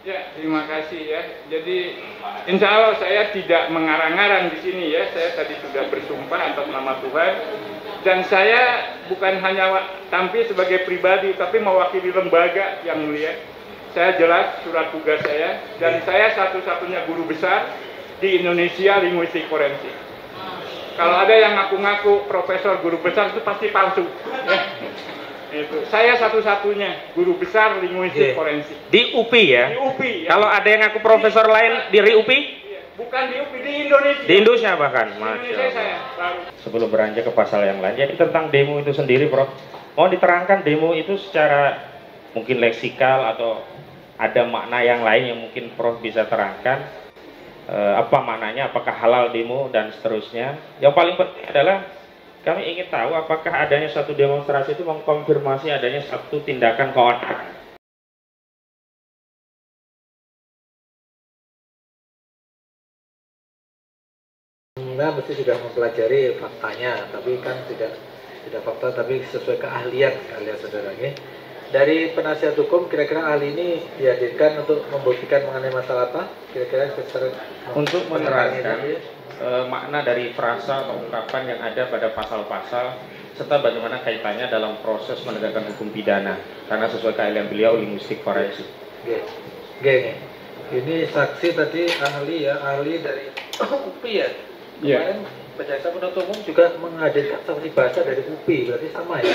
Ya, terima kasih ya. Jadi, insya Allah saya tidak mengarang-arang di sini ya. Saya tadi sudah bersumpah atas nama Tuhan. Dan saya bukan hanya tampil sebagai pribadi, tapi mewakili lembaga yang mulia. Saya jelas surat tugas saya, dan saya satu-satunya guru besar di Indonesia linguistik forensik. Kalau ada yang ngaku-ngaku profesor guru besar itu pasti palsu. Ya. Itu. Saya satu-satunya guru besar linguistik forensik. Di UPI ya? Di UPI. Ya. Kalau ada yang ngaku profesor lain di UPI? Bukan di UPI, di Indonesia. Di Indonesia bahkan. Di Indonesia saya baru. Sebelum beranjak ke pasal yang lain, jadi tentang demo itu sendiri, Prof. Mau diterangkan demo itu secara mungkin leksikal atau ada makna yang lain yang mungkin Prof bisa terangkan? Apa maknanya? Apakah halal demo dan seterusnya? Yang paling penting adalah kami ingin tahu apakah adanya satu demonstrasi itu mengkonfirmasi adanya satu tindakan keonaran. Nah, mesti sudah mempelajari faktanya, tapi kan tidak fakta, tapi sesuai keahlian saudaranya. Dari penasihat hukum, kira-kira ahli ini dihadirkan untuk membuktikan mengenai masalah apa? Kira-kira untuk menerangkan makna dari frasa atau ungkapan yang ada pada pasal-pasal serta bagaimana kaitannya dalam proses menegakkan hukum pidana karena sesuai keahlian beliau linguistik forensik. Oke. Ini saksi tadi ahli ya, ahli dari UPI ya. Kemarin Jaksa Penuntut Umum juga menghadirkan saksi bahasa dari UPI, berarti sama ya.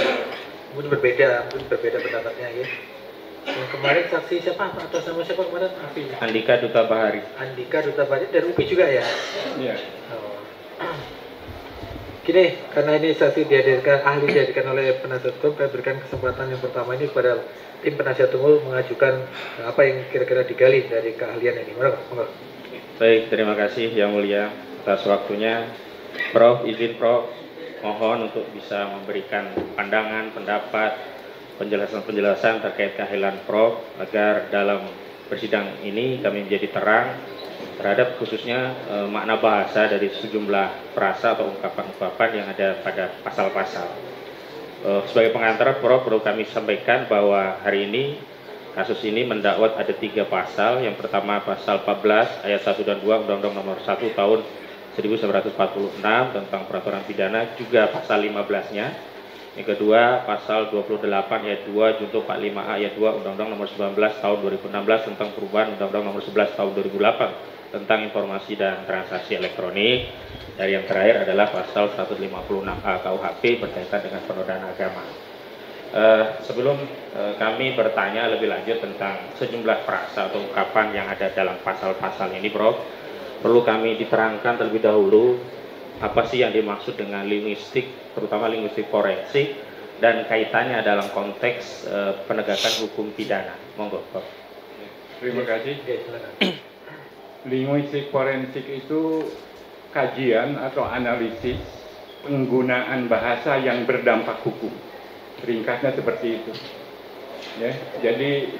Mungkin berbeda pendapatnya ya. Yang kemarin saksi siapa? Atas nama siapa kemarin? Andika Duta Bahari. Andika Duta Bahari dari UPI juga ya? Iya. Gini, karena ini saksi ahli dihadirkan oleh penasihat hukum, saya berikan kesempatan yang pertama ini kepada tim penasihat hukum mengajukan apa yang kira-kira digali dari keahlian ini. Monggo. Baik, terima kasih Yang Mulia atas waktunya. Prof, izin Prof, mohon untuk bisa memberikan pandangan, pendapat, penjelasan-penjelasan terkait keahlian Prof agar dalam persidangan ini kami menjadi terang terhadap khususnya makna bahasa dari sejumlah frasa atau ungkapan-ungkapan yang ada pada pasal-pasal. Sebagai pengantar, Prof, perlu kami sampaikan bahwa hari ini kasus ini mendakwat ada 3 pasal. Yang pertama pasal 14 ayat 1 dan 2 Undang-Undang Nomor 1 tahun 1946 tentang peraturan pidana, juga pasal 15-nya. Yang kedua pasal 28 ayat 2 junto 45A ayat 2 Undang-Undang Nomor 19 tahun 2016 tentang perubahan Undang-Undang Nomor 11 tahun 2008 tentang informasi dan transaksi elektronik. Dan yang terakhir adalah pasal 156A KUHP berkaitan dengan penodaan agama. Sebelum kami bertanya lebih lanjut tentang sejumlah frasa atau ungkapan yang ada dalam pasal-pasal ini, Prof, perlu kami diterangkan terlebih dahulu apa sih yang dimaksud dengan linguistik, terutama linguistik forensik, dan kaitannya dalam konteks penegakan hukum pidana. Monggo, Prof. Terima kasih. Linguistik forensik itu kajian atau analisis penggunaan bahasa yang berdampak hukum. Ringkasnya seperti itu. Ya, jadi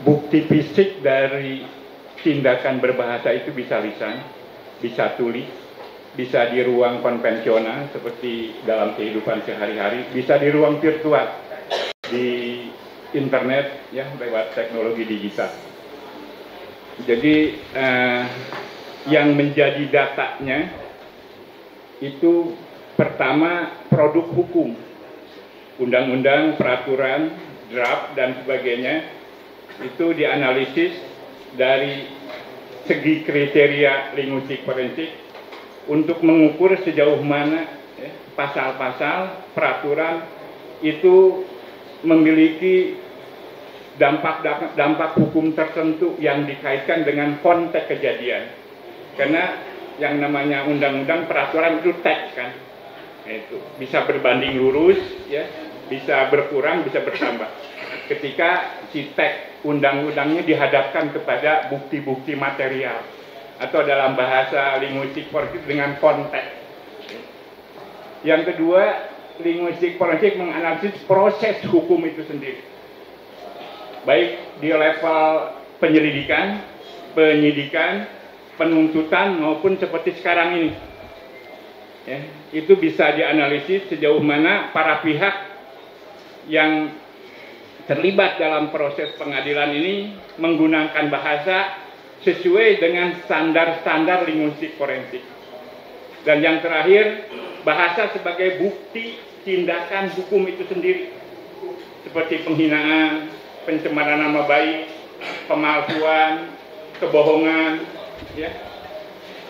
bukti fisik dari tindakan berbahasa itu bisa lisan, bisa tulis, bisa di ruang konvensional seperti dalam kehidupan sehari-hari, bisa di ruang virtual, di internet ya lewat teknologi digital. Jadi yang menjadi datanya itu pertama produk hukum, undang-undang, peraturan, draft dan sebagainya itu dianalisis dari segi kriteria linguistik forensik untuk mengukur sejauh mana pasal-pasal peraturan itu memiliki dampak hukum tertentu yang dikaitkan dengan konteks kejadian. Karena yang namanya undang-undang peraturan itu teks kan, itu bisa berbanding lurus ya, bisa berkurang, bisa bertambah. Ketika si teks undang-undangnya dihadapkan kepada bukti-bukti material atau dalam bahasa linguistik forensik dengan konteks. Yang kedua, linguistik forensik menganalisis proses hukum itu sendiri, baik di level penyelidikan, penyidikan, penuntutan maupun seperti sekarang ini. Ya, itu bisa dianalisis sejauh mana para pihak yang terlibat dalam proses pengadilan ini menggunakan bahasa sesuai dengan standar-standar linguistik forensik. Dan yang terakhir, bahasa sebagai bukti tindakan hukum itu sendiri, seperti penghinaan, pencemaran nama baik, pemalsuan, kebohongan, ya,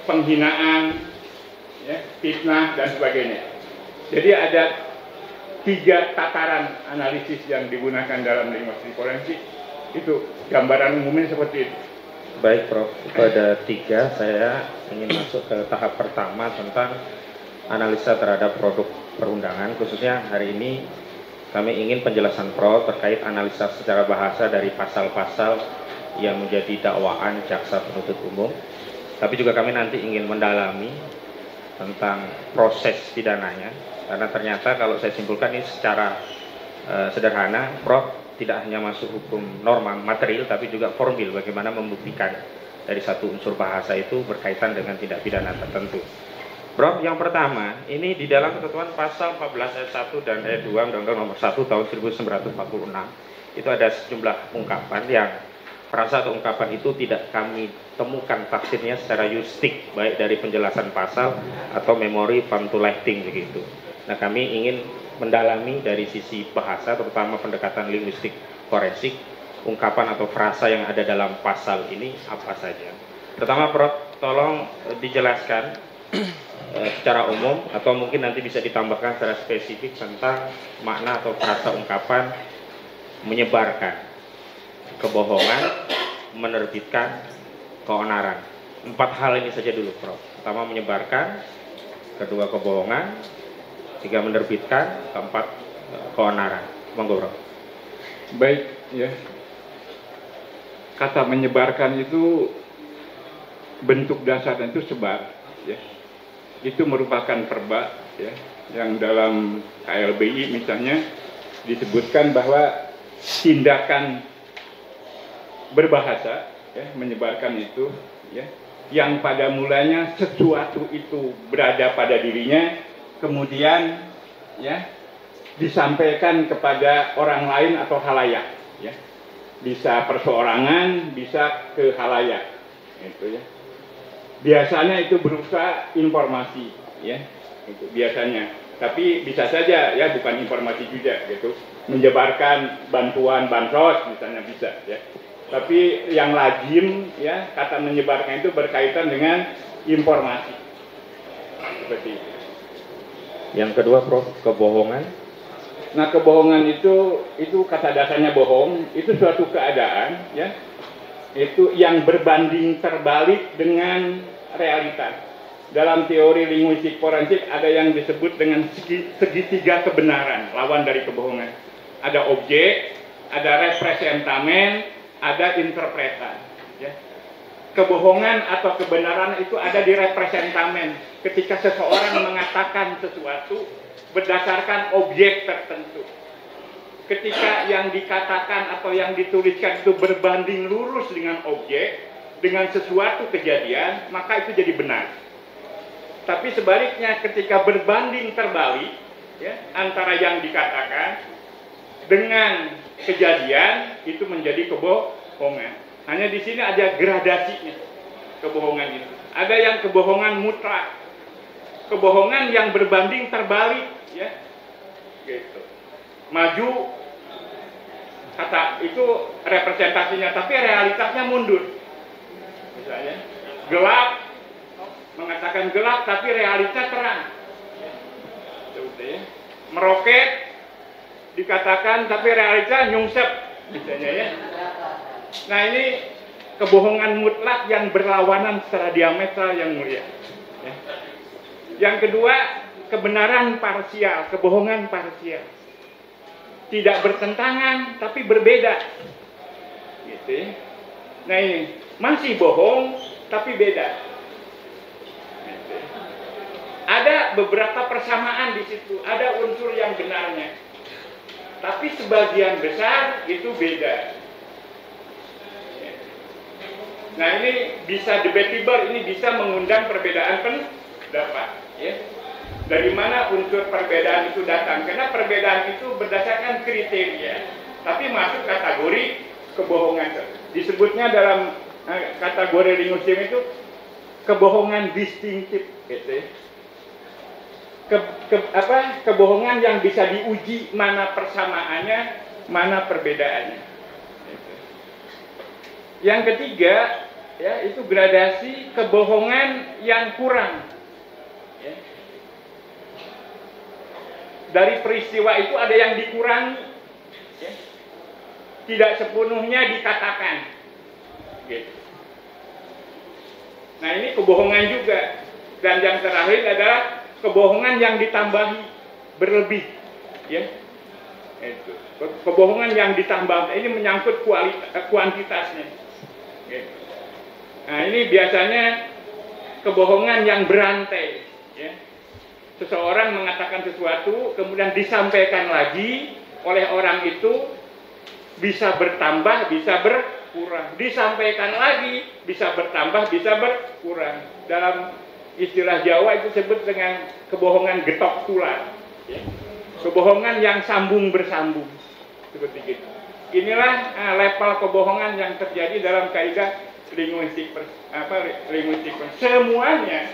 penghinaan, ya, fitnah dan sebagainya. Jadi ada 3 tataran analisis yang digunakan dalam linguistik forensik. Itu gambaran umumnya seperti itu. Baik Prof, itu ada 3. Saya ingin masuk ke tahap pertama tentang analisa terhadap produk perundangan. Khususnya hari ini kami ingin penjelasan Prof terkait analisa secara bahasa dari pasal-pasal yang menjadi dakwaan jaksa penuntut umum. Tapi juga kami nanti ingin mendalami tentang proses pidananya. Karena ternyata kalau saya simpulkan ini secara sederhana, Prof tidak hanya masuk hukum norma material, tapi juga formil, bagaimana membuktikan dari satu unsur bahasa itu berkaitan dengan tindak pidana tertentu. Prof, yang pertama, ini di dalam ketentuan pasal 14 ayat 1 dan ayat 2 Undang-Undang nomor 1 tahun 1946, itu ada sejumlah ungkapan yang frasa atau ungkapan itu tidak kami temukan tafsirnya secara yustik, baik dari penjelasan pasal atau memori pamphleting begitu. Nah, kami ingin mendalami dari sisi bahasa, terutama pendekatan linguistik forensik, ungkapan atau frasa yang ada dalam pasal ini apa saja. Pertama, Prof, tolong dijelaskan secara umum atau mungkin nanti bisa ditambahkan secara spesifik tentang makna atau frasa ungkapan menyebarkan kebohongan, menerbitkan keonaran. 4 hal ini saja dulu, Prof. Pertama menyebarkan, kedua kebohongan, 3 menerbitkan, 4 keonaran. Monggo, Prof. Baik, ya. Kata menyebarkan itu bentuk dasarnya itu sebar, ya. Itu merupakan verba, ya, yang dalam KLBI misalnya disebutkan bahwa tindakan berbahasa, ya, menyebarkan itu, ya, yang pada mulanya sesuatu itu berada pada dirinya, kemudian, ya, disampaikan kepada orang lain atau halayak, ya, bisa perseorangan, bisa ke halayak, itu, ya. Biasanya itu berupa informasi, ya, itu biasanya. Tapi bisa saja, ya, bukan informasi juga, gitu, menyebarkan bantuan bansos, misalnya bisa, ya. Tapi yang lazim, ya, kata menyebarkan itu berkaitan dengan informasi, seperti itu. Yang kedua, Prof, kebohongan. Nah, kebohongan itu kata dasarnya bohong, itu suatu keadaan, ya, itu yang berbanding terbalik dengan realitas. Dalam teori linguistik forensik ada yang disebut dengan segitiga kebenaran, lawan dari kebohongan. Ada objek, ada representamen, ada interpretan, ya. Kebohongan atau kebenaran itu ada di representamen. Ketika seseorang mengatakan sesuatu berdasarkan objek tertentu. Ketika yang dikatakan atau yang dituliskan itu berbanding lurus dengan objek, dengan sesuatu kejadian, maka itu jadi benar. Tapi sebaliknya ketika berbanding terbalik, ya, antara yang dikatakan dengan kejadian, itu menjadi kebohongan. Hanya di sini ada gradasinya kebohongan itu. Ada yang kebohongan mutlak, kebohongan yang berbanding terbalik, ya, gitu. Maju, kata itu representasinya, tapi realitasnya mundur. Misalnya gelap, mengatakan gelap, tapi realitas terang. Meroket, dikatakan, tapi realitas nyungsep, misalnya, ya. Nah, ini kebohongan mutlak yang berlawanan secara diametral yang mulia, ya. Yang kedua, kebenaran parsial, kebohongan parsial, tidak bertentangan tapi berbeda, gitu. Nah, ini masih bohong tapi beda, gitu. Ada beberapa persamaan di situ, ada unsur yang benarnya, tapi sebagian besar itu beda. Nah, ini bisa debatable, ini bisa mengundang perbedaan pendapat, ya. Dari mana unsur perbedaan itu datang? Karena perbedaan itu berdasarkan kriteria tapi masuk kategori kebohongan. Disebutnya dalam kategori linguistik itu kebohongan distintif, gitu. Kebohongan yang bisa diuji mana persamaannya, mana perbedaannya. Gitu. Yang ketiga, ya, itu gradasi kebohongan yang kurang. Ya. Dari peristiwa itu ada yang dikurangi, ya. Tidak sepenuhnya dikatakan. Gitu. Nah, ini kebohongan juga. Dan yang terakhir adalah kebohongan yang ditambahi berlebih, ya. Itu. Kebohongan yang ditambah ini menyangkut kuantitasnya. Gitu. Nah, ini biasanya kebohongan yang berantai, ya. Seseorang mengatakan sesuatu kemudian disampaikan lagi oleh orang itu, bisa bertambah, bisa berkurang, disampaikan lagi, bisa bertambah, bisa berkurang. Dalam istilah Jawa itu disebut dengan kebohongan getok tular, ya. Kebohongan yang sambung bersambung, seperti itu. Inilah level kebohongan yang terjadi dalam kaidah linguistik. Semuanya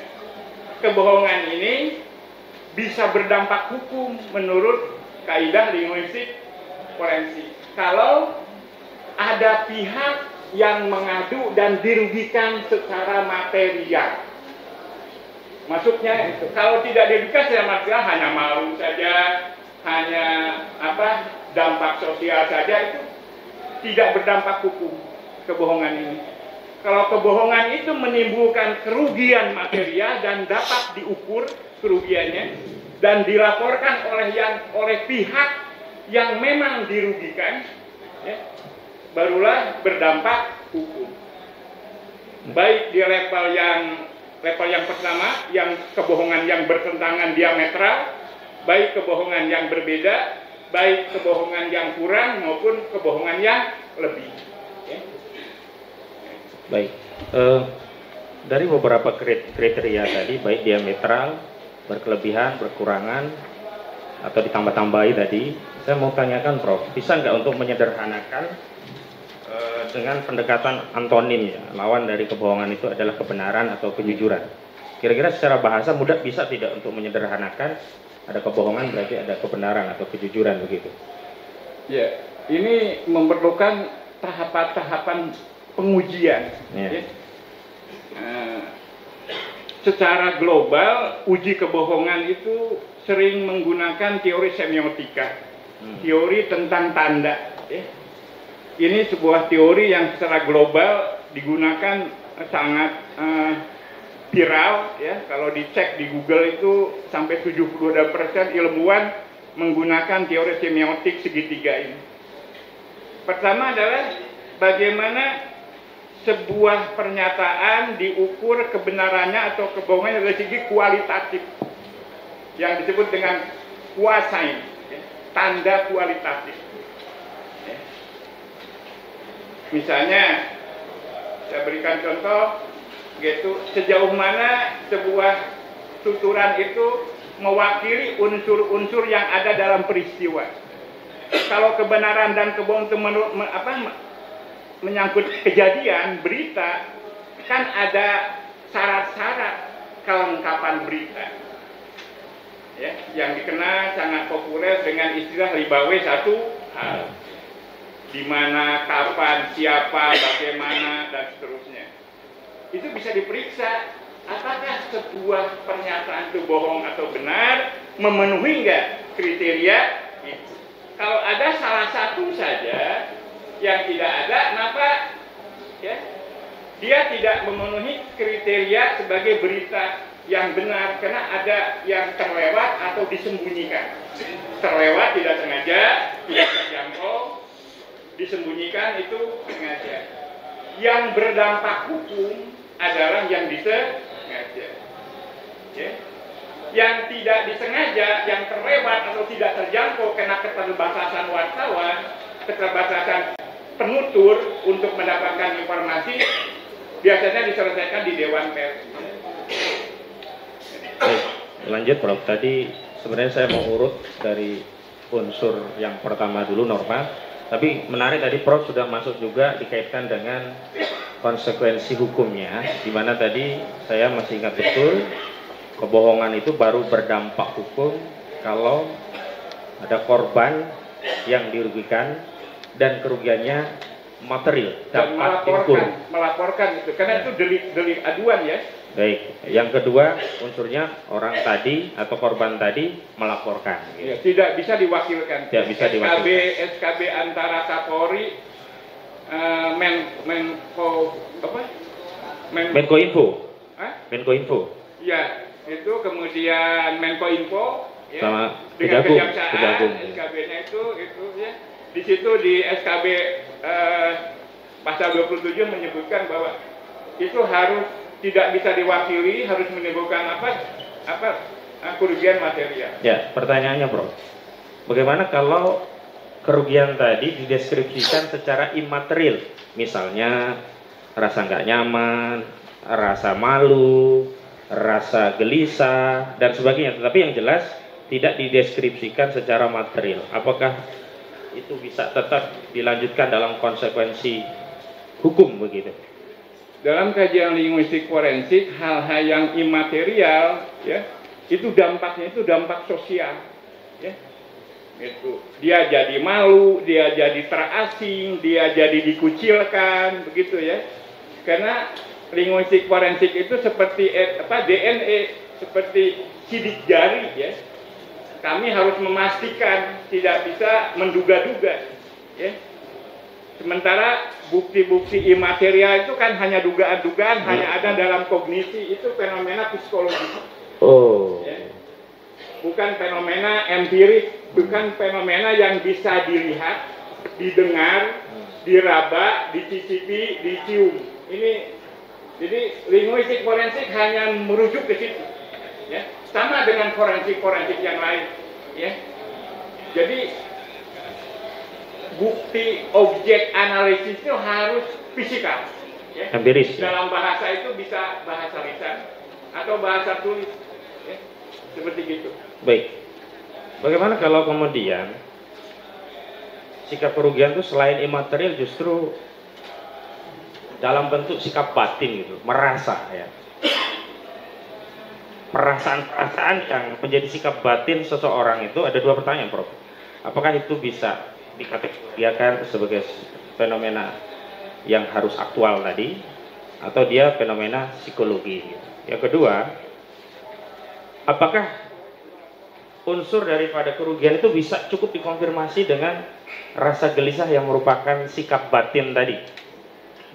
kebohongan ini bisa berdampak hukum menurut kaidah linguistik forensik. Kalau ada pihak yang mengadu dan dirugikan secara material. Maksudnya itu, kalau tidak dirugikan secara material hanya malu saja, hanya dampak sosial saja, itu tidak berdampak hukum kebohongan ini. Kalau kebohongan itu menimbulkan kerugian material dan dapat diukur kerugiannya dan dilaporkan oleh pihak yang memang dirugikan, ya, barulah berdampak hukum. Baik di level yang pertama, yang kebohongan yang bertentangan diametral, baik kebohongan yang berbeda, baik kebohongan yang kurang maupun kebohongan yang lebih. Ya. Baik, dari beberapa kriteria tadi, baik diametral, berkelebihan, berkurangan, atau ditambah-tambahi tadi, saya mau tanyakan Prof, bisa nggak untuk menyederhanakan dengan pendekatan antonim, ya, lawan dari kebohongan itu adalah kebenaran atau kejujuran. Kira-kira secara bahasa mudah bisa tidak untuk menyederhanakan, ada kebohongan berarti ada kebenaran atau kejujuran begitu? Ya, ini memerlukan tahapan-tahapan pengujian. Ya. Secara global, uji kebohongan itu sering menggunakan teori semiotika, teori tentang tanda. Ya. Ini sebuah teori yang secara global digunakan sangat viral, ya. Kalau dicek di Google itu sampai 72% ilmuwan menggunakan teori semiotik segitiga ini. Pertama adalah bagaimana sebuah pernyataan diukur kebenarannya atau kebohongannya dari segi kualitatif, yang disebut dengan quasign, ya, tanda kualitatif. Ya. Misalnya, saya berikan contoh, gitu, sejauh mana sebuah tuturan itu mewakili unsur-unsur yang ada dalam peristiwa. Kalau kebenaran dan kebohongan itu menyangkut kejadian, berita, kan ada syarat-syarat kelengkapan berita, ya, yang dikenal sangat populer dengan istilah ribawe satu hal, di mana, kapan, siapa, bagaimana, dan seterusnya. Itu bisa diperiksa apakah sebuah pernyataan itu bohong atau benar, memenuhi nggak kriteria itu. Kalau ada salah satu saja yang tidak ada, maka ya, dia tidak memenuhi kriteria sebagai berita yang benar, karena ada yang terlewat atau disembunyikan. Terlewat tidak sengaja, tidak terjangkau, disembunyikan itu sengaja. Yang berdampak hukum adalah yang disengaja. Ya. Yang tidak disengaja, yang terlewat atau tidak terjangkau karena keterbatasan wartawan, keterbatasan penutur untuk mendapatkan informasi, biasanya diselesaikan di Dewan Pers. Baik, lanjut Prof. Tadi sebenarnya saya mau urut dari unsur yang pertama dulu, norma. Tapi menarik tadi Prof sudah masuk juga dikaitkan dengan konsekuensi hukumnya, di mana tadi saya masih ingat betul kebohongan itu baru berdampak hukum kalau ada korban yang dirugikan dan kerugiannya material Dan dapat dihukum. melaporkan itu, karena itu delik aduan ya. Baik, yang kedua unsurnya orang tadi atau korban tadi melaporkan. Ya, tidak bisa diwakilkan. Tidak bisa diwakilkan. SKB antara Kapolri, Menko apa? Menko Info. Hah? Menko Info. Ya, itu kemudian Menko Info ya, Sama dengan Kejagung. kejaksaan SKB-nya itu ya. Di situ di SKB pasal 27 menyebutkan bahwa itu harus tidak bisa diwakili, harus menimbulkan kerugian material. Ya, pertanyaannya Bro, bagaimana kalau kerugian tadi dideskripsikan secara imaterial, misalnya rasa nggak nyaman, rasa malu, rasa gelisah dan sebagainya, tetapi yang jelas tidak dideskripsikan secara material. Apakah itu bisa tetap dilanjutkan dalam konsekuensi hukum begitu? Dalam kajian linguistik forensik, hal-hal yang imaterial ya, itu dampaknya itu dampak sosial ya. Itu dia jadi malu, dia jadi terasing, dia jadi dikucilkan begitu ya. Karena linguistik forensik itu seperti DNA, seperti sidik jari ya. Kami harus memastikan, tidak bisa menduga-duga ya. Sementara bukti-bukti imaterial itu kan hanya dugaan-dugaan, hanya ada dalam kognisi, itu fenomena psikologis. Oh. Ya. Bukan fenomena empirik, bukan fenomena yang bisa dilihat, didengar, diraba, dicicipi, dicium. Ini jadi linguistik forensik hanya merujuk ke situ. Ya. Sama dengan forensik-forensik yang lain. Ya. Jadi bukti objek analisis itu harus fisikal, ya. Empiris. Ya? Dalam bahasa itu bisa bahasa lisan atau bahasa tulis, ya. Seperti gitu. Baik. Bagaimana kalau kemudian sikap kerugian itu selain imaterial justru dalam bentuk sikap batin gitu, merasa ya. Perasaan-perasaan yang menjadi sikap batin seseorang itu ada dua pertanyaan, Prof. Apakah itu bisa dikategorikan sebagai fenomena yang harus aktual tadi atau dia fenomena psikologi? Yang kedua, apakah unsur daripada kerugian itu bisa cukup dikonfirmasi dengan rasa gelisah yang merupakan sikap batin tadi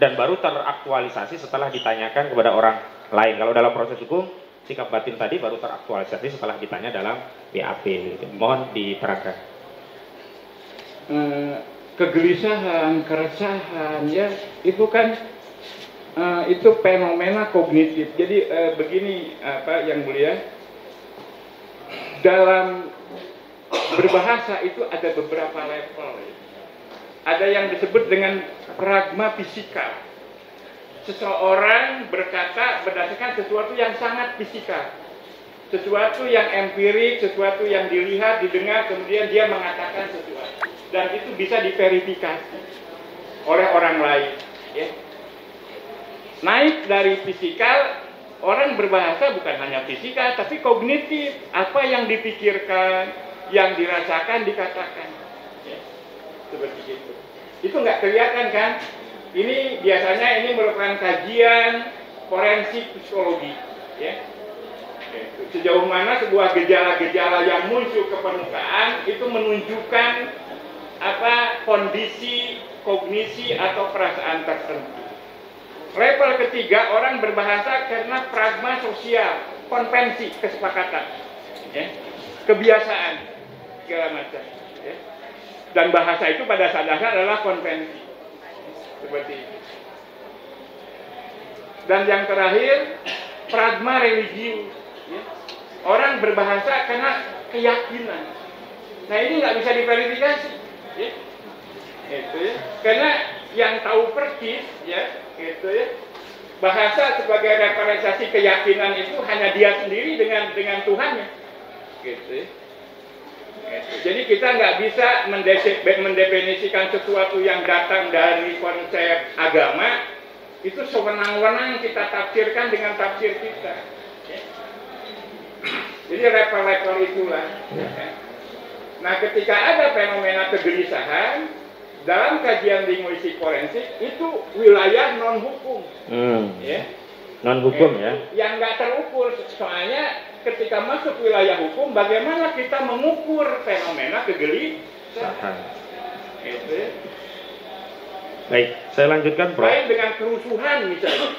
dan baru teraktualisasi setelah ditanyakan kepada orang lain? Kalau dalam proses hukum, sikap batin tadi baru teraktualisasi setelah ditanya dalam BAP gitu. Mohon diterangkan. Kegelisahan, keresahan ya, itu kan itu fenomena kognitif. Jadi begini yang mulia, dalam berbahasa itu ada beberapa level ya. Ada yang disebut dengan pragma fisikal. Seseorang berkata berdasarkan sesuatu yang sangat fisikal, sesuatu yang empirik, sesuatu yang dilihat, didengar, kemudian dia mengatakan sesuatu. Dan itu bisa diverifikasi oleh orang lain ya. Naik dari fisikal, orang berbahasa bukan hanya fisikal tapi kognitif. Apa yang dipikirkan, yang dirasakan, dikatakan ya. Seperti itu. Itu nggak kelihatan kan? Ini biasanya ini merupakan kajian forensik psikologi ya. Sejauh mana sebuah gejala-gejala yang muncul ke permukaan itu menunjukkan kondisi kognisi atau perasaan tertentu. Level ketiga, orang berbahasa karena pragma sosial, konvensi, kesepakatan, ya, kebiasaan, segala macam. Ya. Dan bahasa itu pada dasarnya adalah konvensi, seperti itu. Dan yang terakhir, pragma religius. Ya. Orang berbahasa karena keyakinan. Nah ini nggak bisa diverifikasi. Ya, itu ya. Karena yang tahu persis, ya, itu ya. Bahasa sebagai representasi keyakinan itu hanya dia sendiri dengan Tuhannya, gitu ya. Jadi kita nggak bisa mendefinisikan sesuatu yang datang dari konsep agama itu sewenang-wenang kita tafsirkan dengan tafsir kita. Jadi level-level itulah. Nah, ketika ada fenomena kegelisahan dalam kajian linguistik forensik itu wilayah non hukum, non hukum yang nggak terukur. Soalnya ketika masuk wilayah hukum, bagaimana kita mengukur fenomena kegelisahan? Baik, saya lanjutkan, Prof. Lain dengan kerusuhan misalnya,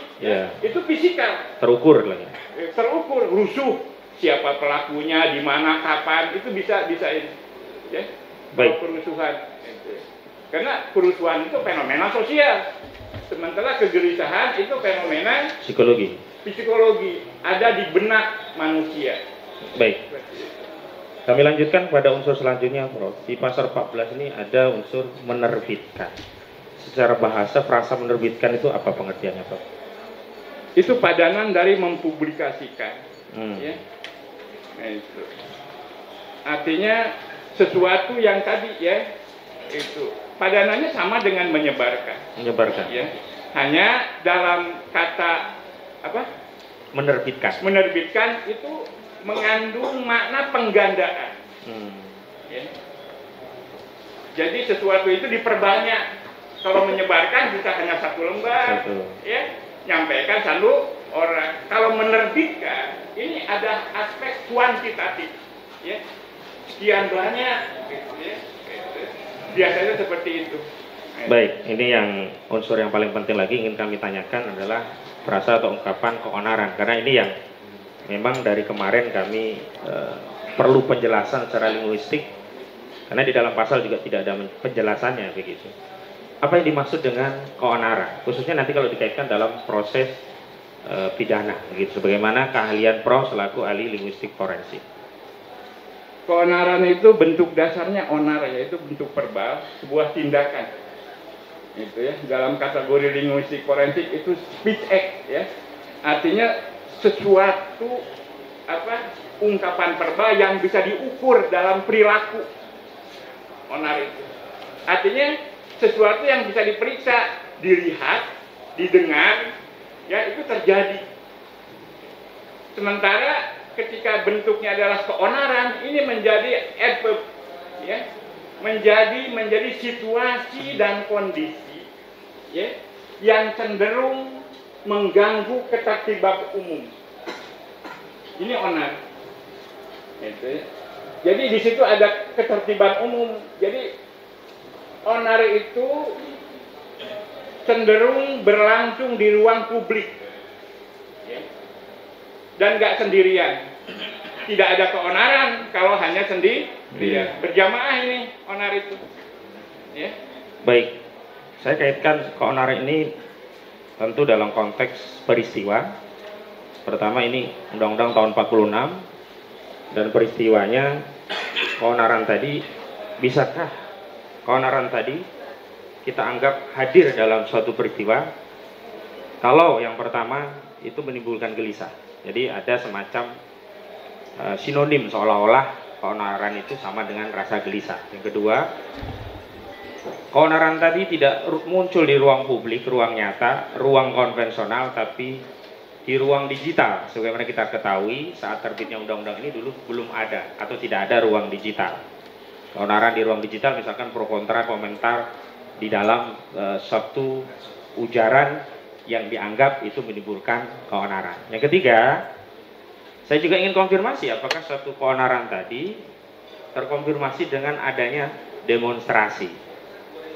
itu fisikal, terukur lagi. Terukur, rusuh, siapa pelakunya, di mana, kapan, itu bisa ini. Ya. Baik. Kerusuhan, karena kerusuhan itu fenomena sosial, sementara kegelisahan itu fenomena psikologi, ada di benak manusia. Baik, kami lanjutkan pada unsur selanjutnya, Prof. Di pasal 14 ini ada unsur menerbitkan. Secara bahasa, frasa menerbitkan itu apa pengertiannya, Prof? Itu padanan dari mempublikasikan. Ya. Nah, itu. Artinya sesuatu yang tadi itu padanannya sama dengan menyebarkan. Ya. Hanya dalam kata apa? Menerbitkan itu mengandung makna penggandaan. Ya. Jadi sesuatu itu diperbanyak. Kalau menyebarkan bisa hanya satu lembar, nyampaikan satu orang. Kalau menerbitkan, ini ada aspek kuantitatif, sekian banyak, biasanya seperti itu. Baik, ini yang unsur yang paling penting lagi ingin kami tanyakan adalah frasa atau ungkapan keonaran, karena ini yang memang dari kemarin kami perlu penjelasan secara linguistik, karena di dalam pasal juga tidak ada penjelasannya begitu. Apa yang dimaksud dengan keonaran, khususnya nanti kalau dikaitkan dalam proses pidana, begitu. Sebagaimana keahlian Prof selaku ahli linguistik forensik. Keonaran itu bentuk dasarnya onar, yaitu bentuk verbal, sebuah tindakan. Itu dalam kategori linguistik forensik itu speech act, Artinya sesuatu ungkapan verbal yang bisa diukur dalam perilaku. Onar itu. Artinya sesuatu yang bisa diperiksa, dilihat, didengar, itu terjadi. Sementara ketika bentuknya adalah keonaran, ini menjadi adverb, menjadi situasi dan kondisi, yang cenderung mengganggu ketertiban umum. Ini onar. Jadi di situ ada ketertiban umum. Jadi onar itu cenderung berlangsung di ruang publik, dan nggak sendirian. Tidak ada keonaran kalau hanya sendirian. Berjamaah ini onar itu. Baik, saya kaitkan keonaran ini tentu dalam konteks peristiwa. Pertama ini Undang-Undang tahun 46 dan peristiwanya keonaran tadi, bisakah keonaran tadi kita anggap hadir dalam suatu peristiwa kalau yang pertama itu menimbulkan gelisah. Jadi ada semacam sinonim, seolah-olah keonaran itu sama dengan rasa gelisah. Yang kedua, keonaran tadi tidak muncul di ruang publik, ruang nyata, ruang konvensional, tapi di ruang digital. Sebagaimana kita ketahui, saat terbitnya undang-undang ini dulu belum ada atau tidak ada ruang digital. Keonaran di ruang digital misalkan pro kontra komentar di dalam suatu ujaran yang dianggap itu menimbulkan keonaran. Yang ketiga, saya juga ingin konfirmasi apakah suatu keonaran tadi terkonfirmasi dengan adanya demonstrasi.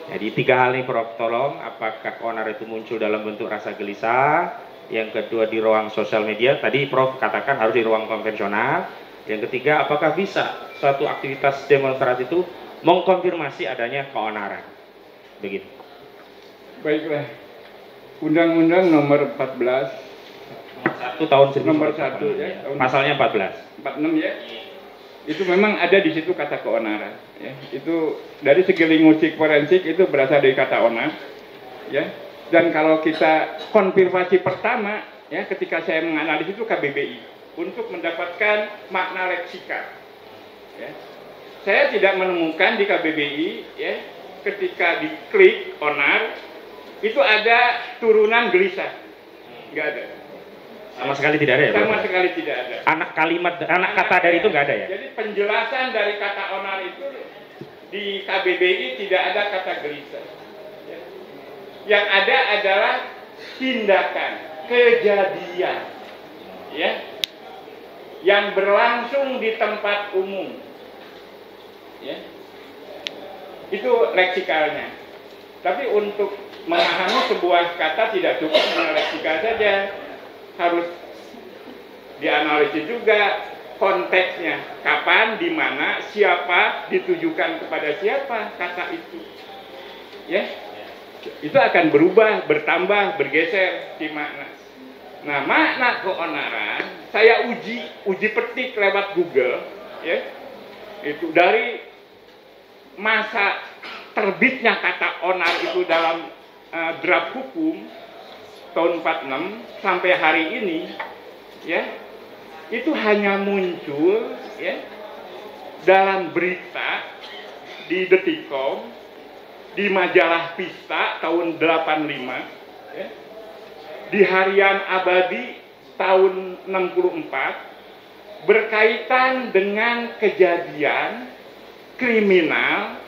Jadi 3 hal ini Prof tolong, apakah keonaran itu muncul dalam bentuk rasa gelisah, yang kedua di ruang sosial media, tadi Prof katakan harus di ruang konvensional. Yang ketiga, apakah bisa suatu aktivitas demonstrasi itu mengkonfirmasi adanya keonaran? Begitu. Baiklah. Undang-Undang nomor 14 tahun 1946, nomor 1 pasalnya 14. 46 itu memang ada di situ kata keonaran. Itu dari segi linguistik forensik itu berasal dari kata onar. Dan kalau kita konfirmasi pertama, ketika saya menganalisis itu KBBI. Untuk mendapatkan makna leksika. saya tidak menemukan di KBBI ya, ketika diklik onar itu ada turunan gelisah, nggak ada. Sama sekali tidak ada ya? Sama sekali tidak ada. Anak kata dari itu nggak ada ya? Jadi penjelasan dari kata onar itu di KBBI tidak ada kata gelisah. Ya. Yang ada adalah tindakan, kejadian, ya, yang berlangsung di tempat umum. Ya. Itu leksikalnya. Tapi untuk memahami sebuah kata tidak cukup dengan leksikal saja, harus dianalisis juga konteksnya, kapan, di mana, siapa, ditujukan kepada siapa kata itu. Ya. Itu akan berubah, bertambah, bergeser di makna. Nah, makna keonaran saya uji petik lewat Google, ya. Itu dari masa terbitnya kata onar itu dalam draft hukum tahun 46 sampai hari ini, ya, itu hanya muncul, ya, dalam berita di Detikcom, di majalah Pista tahun 85, ya, di Harian Abadi tahun 64, berkaitan dengan kejadian kriminal,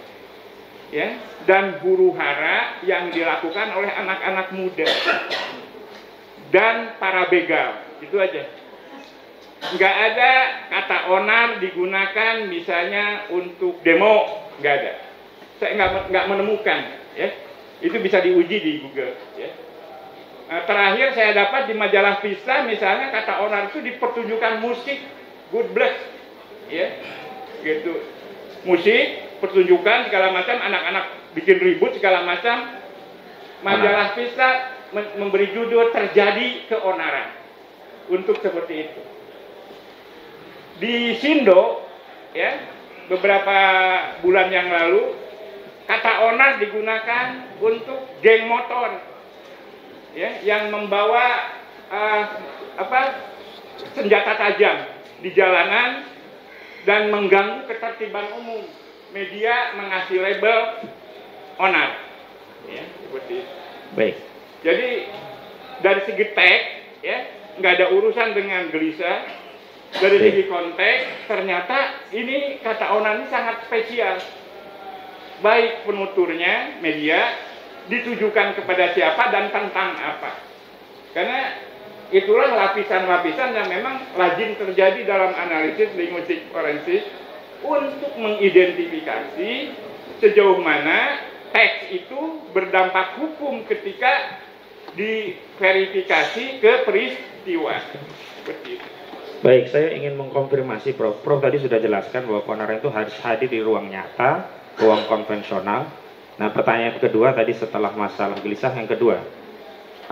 ya, dan huru hara yang dilakukan oleh anak-anak muda dan para begal. Itu aja. Nggak ada kata onar digunakan misalnya untuk demo, nggak ada. Saya nggak menemukan, ya. Itu bisa diuji di Google, ya. Terakhir saya dapat di majalah Pista misalnya kata onar itu dipertunjukkan musik Good Bless, ya, gitu. Musik, pertunjukan segala macam, anak-anak bikin ribut segala macam. Majalah Pista memberi judul terjadi keonaran untuk seperti itu. Di Sindo, ya, beberapa bulan yang lalu kata onar digunakan untuk geng motor, ya, yang membawa senjata tajam di jalanan dan mengganggu ketertiban umum. Media mengasih label onar, ya, seperti itu. Baik. Jadi dari segi teks, ya, nggak ada urusan dengan gelisah. Dari segi konteks, ternyata ini kata onar ini sangat spesial. Baik penuturnya, media, ditujukan kepada siapa dan tentang apa. Karena itulah lapisan-lapisan yang memang lazim terjadi dalam analisis linguistik forensik untuk mengidentifikasi sejauh mana teks itu berdampak hukum ketika diverifikasi ke peristiwa. Seperti itu. Baik, saya ingin mengkonfirmasi Prof. Prof tadi sudah jelaskan bahwa keonaran itu harus hadir di ruang nyata, ruang konvensional. Nah, pertanyaan kedua tadi setelah masalah gelisah yang kedua,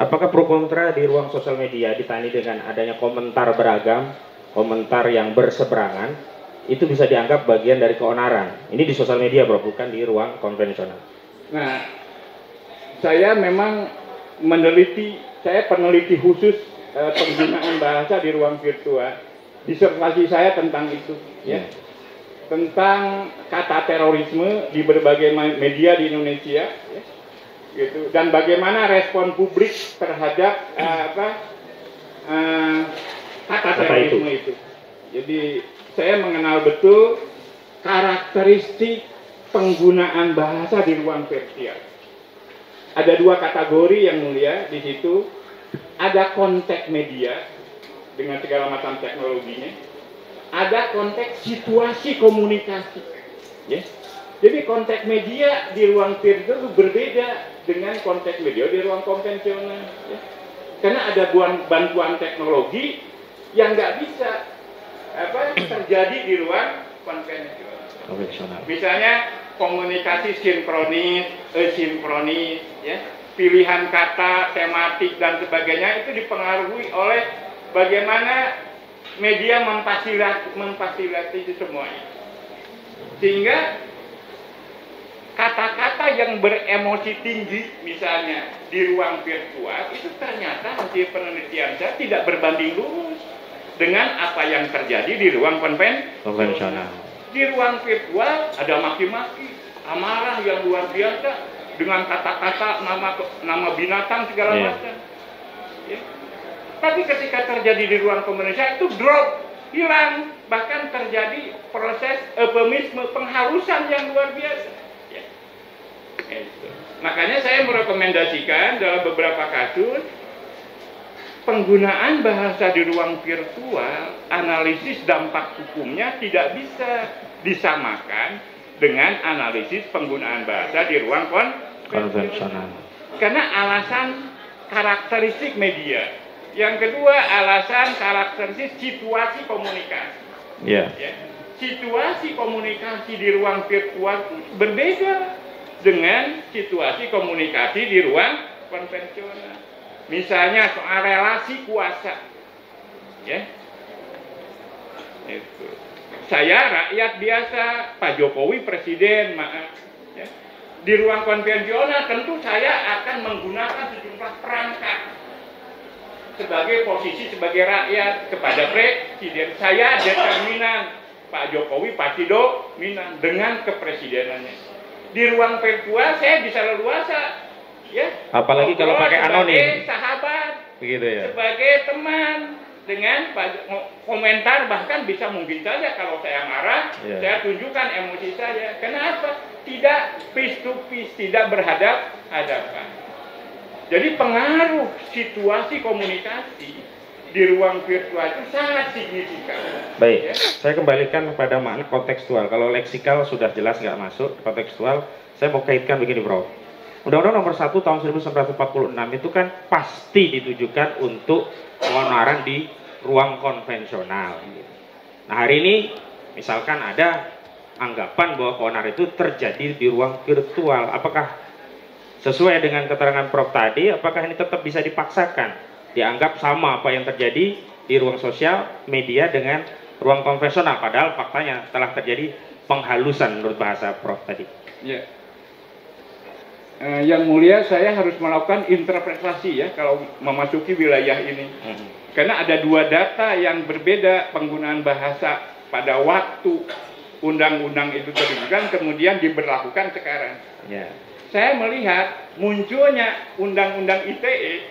apakah pro kontra di ruang sosial media ditandai dengan adanya komentar beragam, komentar yang berseberangan, itu bisa dianggap bagian dari keonaran? Ini di sosial media, Bro, bukan di ruang konvensional. Nah, saya memang saya peneliti khusus penggunaan bahasa di ruang virtual. Disertasi saya tentang itu, ya. Tentang kata terorisme di berbagai media di Indonesia, ya, gitu. Dan bagaimana respon publik terhadap kata terorisme itu. Jadi saya mengenal betul karakteristik penggunaan bahasa di ruang virtual. Ada dua kategori yang mulia di situ. Ada konteks media dengan segala macam teknologinya. Ada konteks situasi komunikasi, ya. Jadi konteks media di ruang virtual itu berbeda dengan konteks media di ruang konvensional, ya. Karena ada bantuan teknologi yang nggak bisa terjadi di ruang konvensional. Misalnya komunikasi sinkronis, asinkronis, ya. Pilihan kata, tematik dan sebagainya itu dipengaruhi oleh bagaimana media memfasilitasi itu semuanya. Sehingga kata-kata yang beremosi tinggi misalnya di ruang virtual itu ternyata hasil penelitian saya tidak berbanding lurus dengan apa yang terjadi di ruang konvensional. Di ruang virtual ada maki-maki, amarah yang luar biasa dengan kata-kata nama binatang segala macam. Ya. Tapi ketika terjadi di ruang komunikasi itu drop, hilang, bahkan terjadi proses eufemisme, penghalusan yang luar biasa. Ya. Itu. Makanya saya merekomendasikan dalam beberapa kasus penggunaan bahasa di ruang virtual, analisis dampak hukumnya tidak bisa disamakan dengan analisis penggunaan bahasa di ruang konvensional. Karena alasan karakteristik media. Yang kedua, alasan karakteristik situasi komunikasi. Ya. Situasi komunikasi di ruang virtual berbeda dengan situasi komunikasi di ruang konvensional. Misalnya soal relasi kuasa, ya, itu. Saya rakyat biasa, Pak Jokowi presiden, maaf. Ya. Di ruang konvensional tentu saya akan menggunakan sejumlah perangkat sebagai posisi sebagai rakyat kepada presiden. Saya determinan, Pak Jokowi pasti dominan dengan kepresidenannya. Di ruang virtual saya bisa leluasa. Ya, apalagi kalau pakai anonim, sebagai sahabat, begitu ya, sebagai teman, dengan komentar, bahkan bisa mungkin saja kalau saya marah, saya tunjukkan emosi saya. Kenapa? Tidak face to face, tidak berhadap-hadapan. Jadi pengaruh situasi komunikasi di ruang virtual itu sangat signifikan. Baik, ya. Saya kembalikan kepada makna kontekstual. Kalau leksikal sudah jelas nggak masuk, kontekstual saya mau kaitkan begini, Bro. Undang-Undang Nomor 1 Tahun 1946 itu kan pasti ditujukan untuk keonaran di ruang konvensional. Nah hari ini misalkan ada anggapan bahwa keonaran itu terjadi di ruang virtual. Apakah sesuai dengan keterangan Prof tadi, apakah ini tetap bisa dipaksakan? Dianggap sama apa yang terjadi di ruang sosial media dengan ruang konvensional, padahal faktanya telah terjadi penghalusan menurut bahasa Prof tadi. Ya. Yang mulia, saya harus melakukan interpretasi ya kalau memasuki wilayah ini. Karena ada dua data yang berbeda penggunaan bahasa pada waktu undang-undang itu diterbitkan kemudian diberlakukan sekarang. Yeah. Saya melihat munculnya undang-undang ITE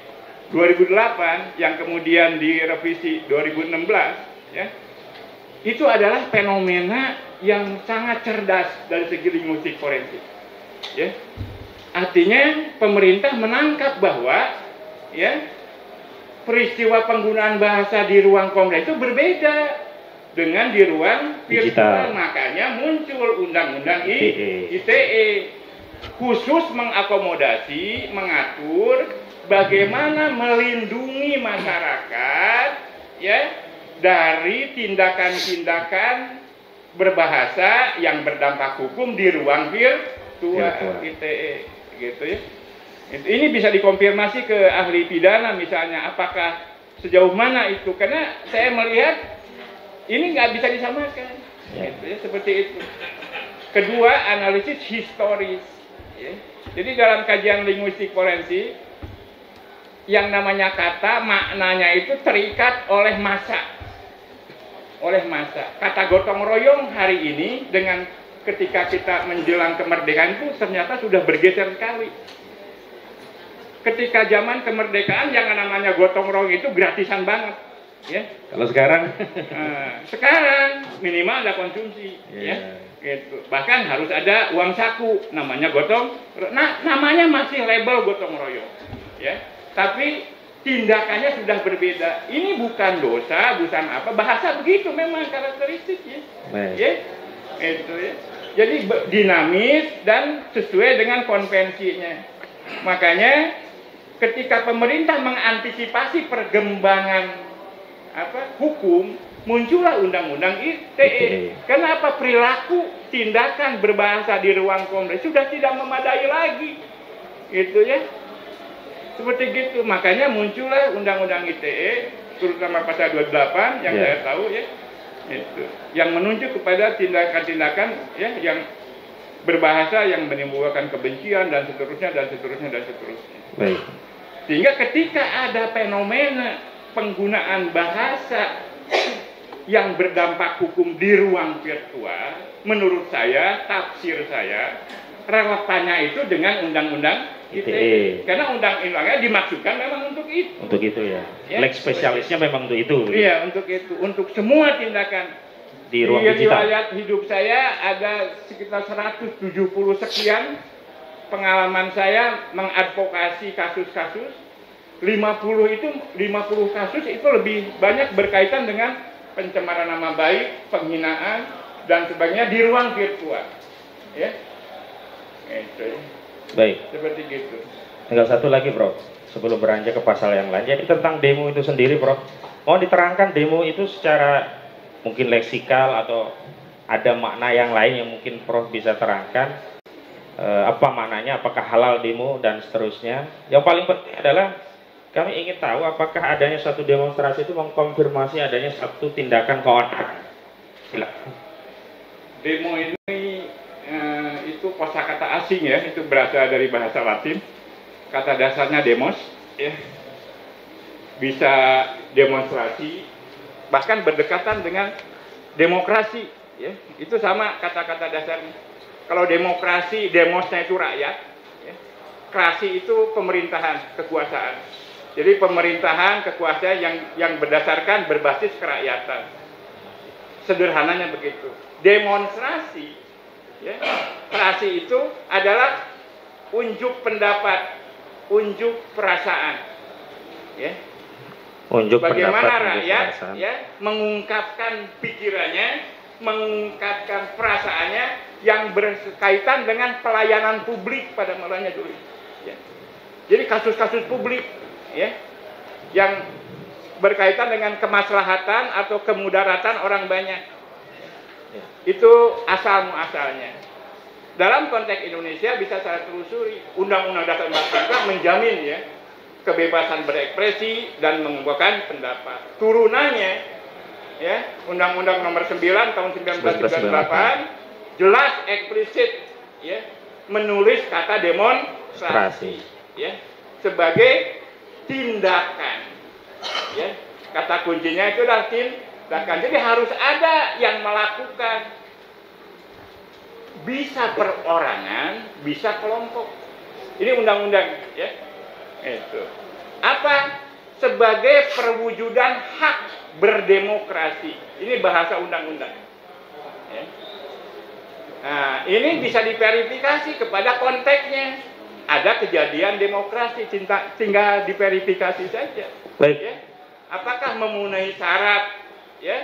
2008 yang kemudian direvisi 2016 ya. Itu adalah fenomena yang sangat cerdas dari segi linguistik forensik. Ya. Artinya pemerintah menangkap bahwa ya peristiwa penggunaan bahasa di ruang komunikasi itu berbeda dengan di ruang virtual. Makanya muncul undang-undang ITE khusus mengakomodasi, mengatur bagaimana melindungi masyarakat ya dari tindakan-tindakan berbahasa yang berdampak hukum di ruang virtual ITE. Gitu ya. Ini bisa dikonfirmasi ke ahli pidana misalnya, apakah sejauh mana itu, karena saya melihat ini nggak bisa disamakan, gitu ya, seperti itu. Kedua, analisis historis. Ya. Jadi dalam kajian linguistik forensik, yang namanya kata maknanya itu terikat oleh masa, Kata gotong royong hari ini dengan ketika kita menjelang kemerdekaan itu ternyata sudah bergeser sekali. Ketika zaman kemerdekaan yang namanya gotong royong itu gratisan banget, ya. Kalau sekarang, sekarang minimal ada konsumsi, ya. Gitu. Bahkan harus ada uang saku, namanya gotong. Nah, namanya masih label gotong royong, ya. Tapi tindakannya sudah berbeda. Ini bukan dosa, bukan apa. Bahasa begitu memang karakteristiknya, ya. Itu ya. Jadi dinamis dan sesuai dengan konvensinya. Makanya ketika pemerintah mengantisipasi perkembangan hukum, muncullah undang-undang ITE. Kenapa perilaku tindakan berbahasa di ruang komunikasi sudah tidak memadai lagi, gitu ya. Seperti gitu. Makanya muncullah undang-undang ITE, terutama pasal 28 yang saya tahu ya. Itu yang menunjuk kepada tindakan-tindakan ya yang berbahasa yang menimbulkan kebencian dan seterusnya. Baik. Sehingga ketika ada fenomena penggunaan bahasa yang berdampak hukum di ruang virtual, menurut saya, tafsir saya, relevannya itu dengan undang-undang ITE. Karena undang-undangnya dimaksudkan memang untuk itu. Untuk itu ya. Lex spesialisnya memang untuk itu. Iya, untuk itu. Untuk semua tindakan. Di ruang digital. Riwayat hidup saya ada sekitar 170 sekian pengalaman saya mengadvokasi kasus-kasus. 50 kasus itu lebih banyak berkaitan dengan pencemaran nama baik, penghinaan dan sebagainya di ruang virtual. Ya. Itu. Baik. Seperti gitu. Tinggal satu lagi, Bro. Sebelum beranjak ke pasal yang lain. Jadi tentang demo itu sendiri, Bro. Mohon diterangkan demo itu secara mungkin leksikal atau ada makna yang lain yang mungkin Prof bisa terangkan. Apa maknanya, apakah halal demo dan seterusnya. Yang paling penting adalah kami ingin tahu apakah adanya suatu demonstrasi itu mengkonfirmasi adanya satu tindakan keonaran. Silakan. Demo ini itu kosakata asing ya, itu berasal dari bahasa Latin. Kata dasarnya demos, ya. Bisa demonstrasi, bahkan berdekatan dengan demokrasi, ya. Itu sama kata-kata dasarnya. Kalau demokrasi, demosnya itu rakyat, ya. Krasi itu pemerintahan, kekuasaan. Jadi pemerintahan, kekuasaan yang berdasarkan berbasis kerakyatan. Sederhananya begitu. Demonstrasi, ya, krasi itu adalah unjuk pendapat, unjuk perasaan, ya. Unjuk bagaimana pendapat, rakyat ya mengungkapkan pikirannya, mengungkapkan perasaannya yang berkaitan dengan pelayanan publik pada mulanya dulu. Ya. Jadi kasus-kasus publik, ya, yang berkaitan dengan kemaslahatan atau kemudaratan orang banyak. Ya. Itu asal muasalnya. Dalam konteks Indonesia bisa saya telusuri, Undang-Undang Dasar 45 menjamin ya kebebasan berekspresi dan mengungkapkan pendapat. Turunannya ya Undang-Undang Nomor 9 tahun 1998 jelas eksplisit ya menulis kata demonstrasi ya sebagai tindakan. Ya, kata kuncinya itu adalah tindakan. Jadi harus ada yang melakukan. Bisa perorangan, bisa kelompok. Ini undang-undang, ya. Itu. Apa? Sebagai perwujudan hak berdemokrasi. Ini bahasa undang-undang. Ya. Nah, ini bisa diverifikasi kepada konteksnya. Ada kejadian demokrasi, tinggal diverifikasi saja. Baik. Ya. Apakah memenuhi syarat? Ya,